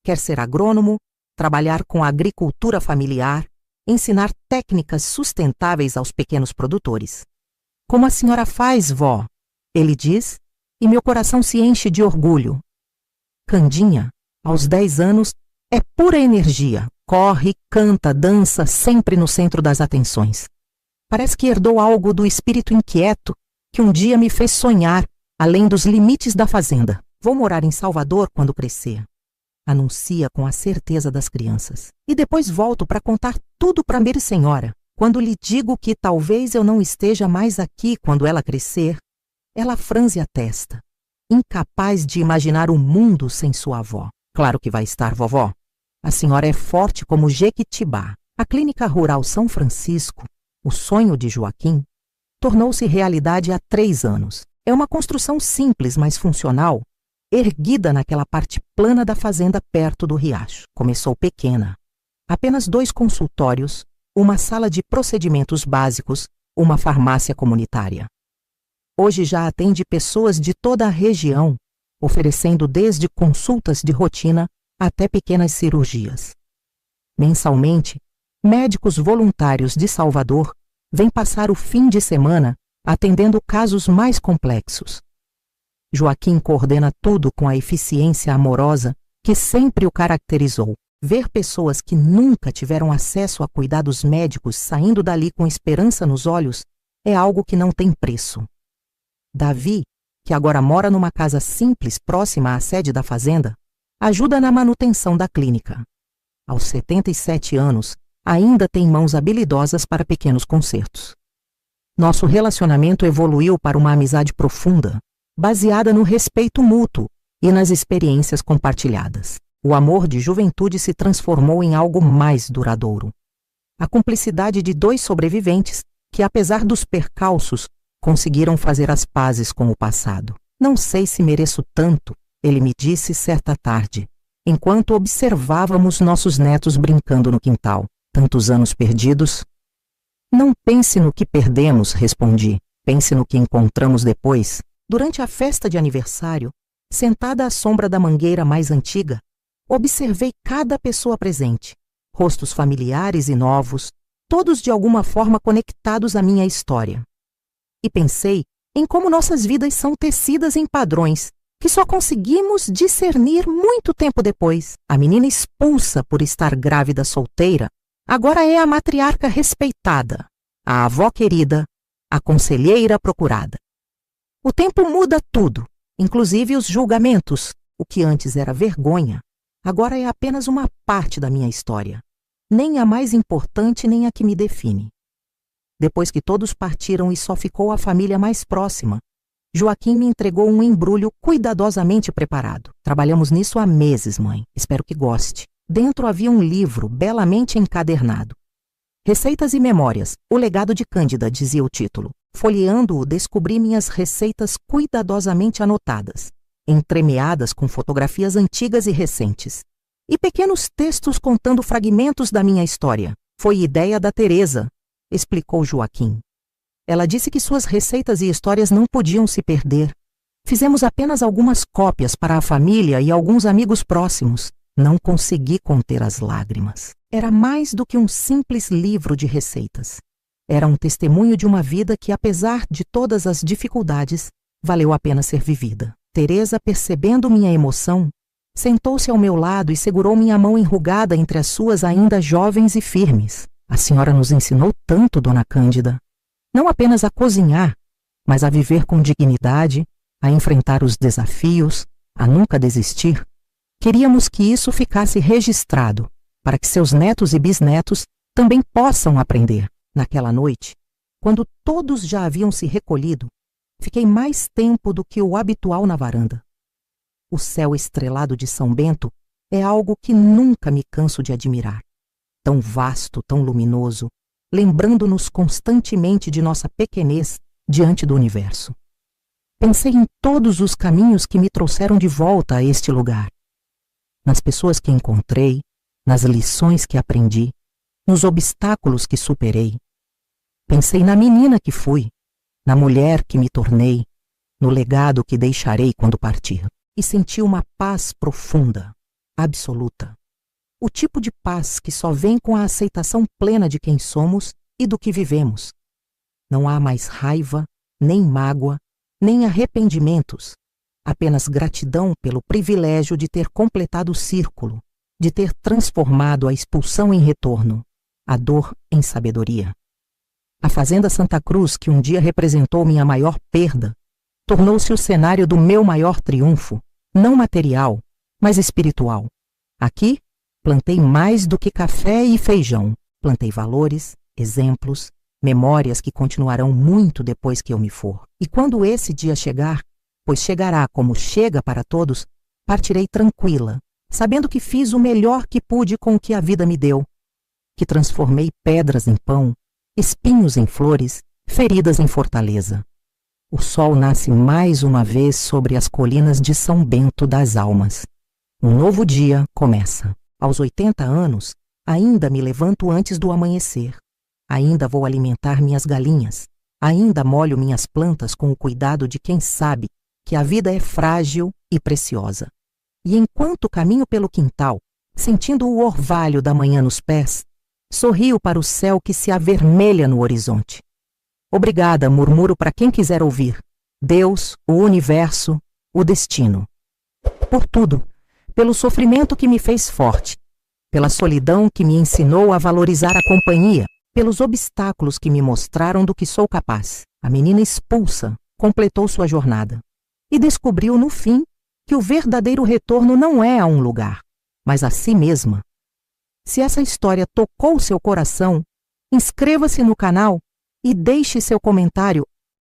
Quer ser agrônomo, trabalhar com a agricultura familiar, ensinar técnicas sustentáveis aos pequenos produtores. Como a senhora faz, vó? Ele diz, e meu coração se enche de orgulho. Candinha, aos 10 anos, é pura energia. Corre, canta, dança, sempre no centro das atenções. Parece que herdou algo do espírito inquieto que um dia me fez sonhar além dos limites da fazenda. Vou morar em Salvador quando crescer. Anuncia com a certeza das crianças. E depois volto para contar tudo para minha senhora. Quando lhe digo que talvez eu não esteja mais aqui quando ela crescer, ela franze a testa, incapaz de imaginar um mundo sem sua avó. Claro que vai estar, vovó. A senhora é forte como Jequitibá. A Clínica Rural São Francisco, o sonho de Joaquim, tornou-se realidade há 3 anos. É uma construção simples, mas funcional, erguida naquela parte plana da fazenda perto do riacho. Começou pequena. Apenas 2 consultórios, uma sala de procedimentos básicos, uma farmácia comunitária. Hoje já atende pessoas de toda a região, oferecendo desde consultas de rotina até pequenas cirurgias. Mensalmente, médicos voluntários de Salvador vêm passar o fim de semana atendendo casos mais complexos. Joaquim coordena tudo com a eficiência amorosa que sempre o caracterizou. Ver pessoas que nunca tiveram acesso a cuidados médicos saindo dali com esperança nos olhos é algo que não tem preço. Davi, que agora mora numa casa simples próxima à sede da fazenda, ajuda na manutenção da clínica. Aos 77 anos, ainda tem mãos habilidosas para pequenos consertos. Nosso relacionamento evoluiu para uma amizade profunda, baseada no respeito mútuo e nas experiências compartilhadas. O amor de juventude se transformou em algo mais duradouro. A cumplicidade de dois sobreviventes que, apesar dos percalços, conseguiram fazer as pazes com o passado. Não sei se mereço tanto, ele me disse certa tarde, enquanto observávamos nossos netos brincando no quintal. Tantos anos perdidos. Não pense no que perdemos, respondi. Pense no que encontramos depois. Durante a festa de aniversário, sentada à sombra da mangueira mais antiga, observei cada pessoa presente, rostos familiares e novos, todos de alguma forma conectados à minha história. E pensei em como nossas vidas são tecidas em padrões que só conseguimos discernir muito tempo depois. A menina expulsa por estar grávida solteira agora é a matriarca respeitada, a avó querida, a conselheira procurada. O tempo muda tudo, inclusive os julgamentos. O que antes era vergonha, agora é apenas uma parte da minha história, nem a mais importante nem a que me define. Depois que todos partiram e só ficou a família mais próxima, Joaquim me entregou um embrulho cuidadosamente preparado. Trabalhamos nisso há meses, mãe. Espero que goste. Dentro havia um livro belamente encadernado. Receitas e Memórias, o legado de Cândida, dizia o título. Folheando-o, descobri minhas receitas cuidadosamente anotadas, entremeadas com fotografias antigas e recentes, e pequenos textos contando fragmentos da minha história. Foi ideia da Teresa, explicou Joaquim. Ela disse que suas receitas e histórias não podiam se perder. Fizemos apenas algumas cópias para a família e alguns amigos próximos. Não consegui conter as lágrimas. Era mais do que um simples livro de receitas. Era um testemunho de uma vida que, apesar de todas as dificuldades, valeu a pena ser vivida. Teresa, percebendo minha emoção, sentou-se ao meu lado e segurou minha mão enrugada entre as suas ainda jovens e firmes. A senhora nos ensinou tanto, dona Cândida. Não apenas a cozinhar, mas a viver com dignidade, a enfrentar os desafios, a nunca desistir. Queríamos que isso ficasse registrado, para que seus netos e bisnetos também possam aprender. Naquela noite, quando todos já haviam se recolhido, fiquei mais tempo do que o habitual na varanda. O céu estrelado de São Bento é algo que nunca me canso de admirar. Tão vasto, tão luminoso, lembrando-nos constantemente de nossa pequenez diante do universo. Pensei em todos os caminhos que me trouxeram de volta a este lugar. Nas pessoas que encontrei, nas lições que aprendi, nos obstáculos que superei. Pensei na menina que fui, na mulher que me tornei, no legado que deixarei quando partir. E senti uma paz profunda, absoluta. O tipo de paz que só vem com a aceitação plena de quem somos e do que vivemos. Não há mais raiva, nem mágoa, nem arrependimentos. Apenas gratidão pelo privilégio de ter completado o círculo, de ter transformado a expulsão em retorno, a dor em sabedoria. A Fazenda Santa Cruz, que um dia representou minha maior perda, tornou-se o cenário do meu maior triunfo, não material, mas espiritual. Aqui, plantei mais do que café e feijão. Plantei valores, exemplos, memórias que continuarão muito depois que eu me for. E quando esse dia chegar, pois chegará como chega para todos, partirei tranquila, sabendo que fiz o melhor que pude com o que a vida me deu, que transformei pedras em pão, espinhos em flores, feridas em fortaleza. O sol nasce mais uma vez sobre as colinas de São Bento das Almas. Um novo dia começa. Aos 80 anos, ainda me levanto antes do amanhecer. Ainda vou alimentar minhas galinhas. Ainda molho minhas plantas com o cuidado de quem sabe que a vida é frágil e preciosa. E enquanto caminho pelo quintal, sentindo o orvalho da manhã nos pés, sorrio para o céu que se avermelha no horizonte. Obrigada, murmuro para quem quiser ouvir. Deus, o universo, o destino. Por tudo, pelo sofrimento que me fez forte, pela solidão que me ensinou a valorizar a companhia, pelos obstáculos que me mostraram do que sou capaz. A menina expulsa completou sua jornada e descobriu no fim que o verdadeiro retorno não é a um lugar, mas a si mesma. Se essa história tocou seu coração, inscreva-se no canal e deixe seu comentário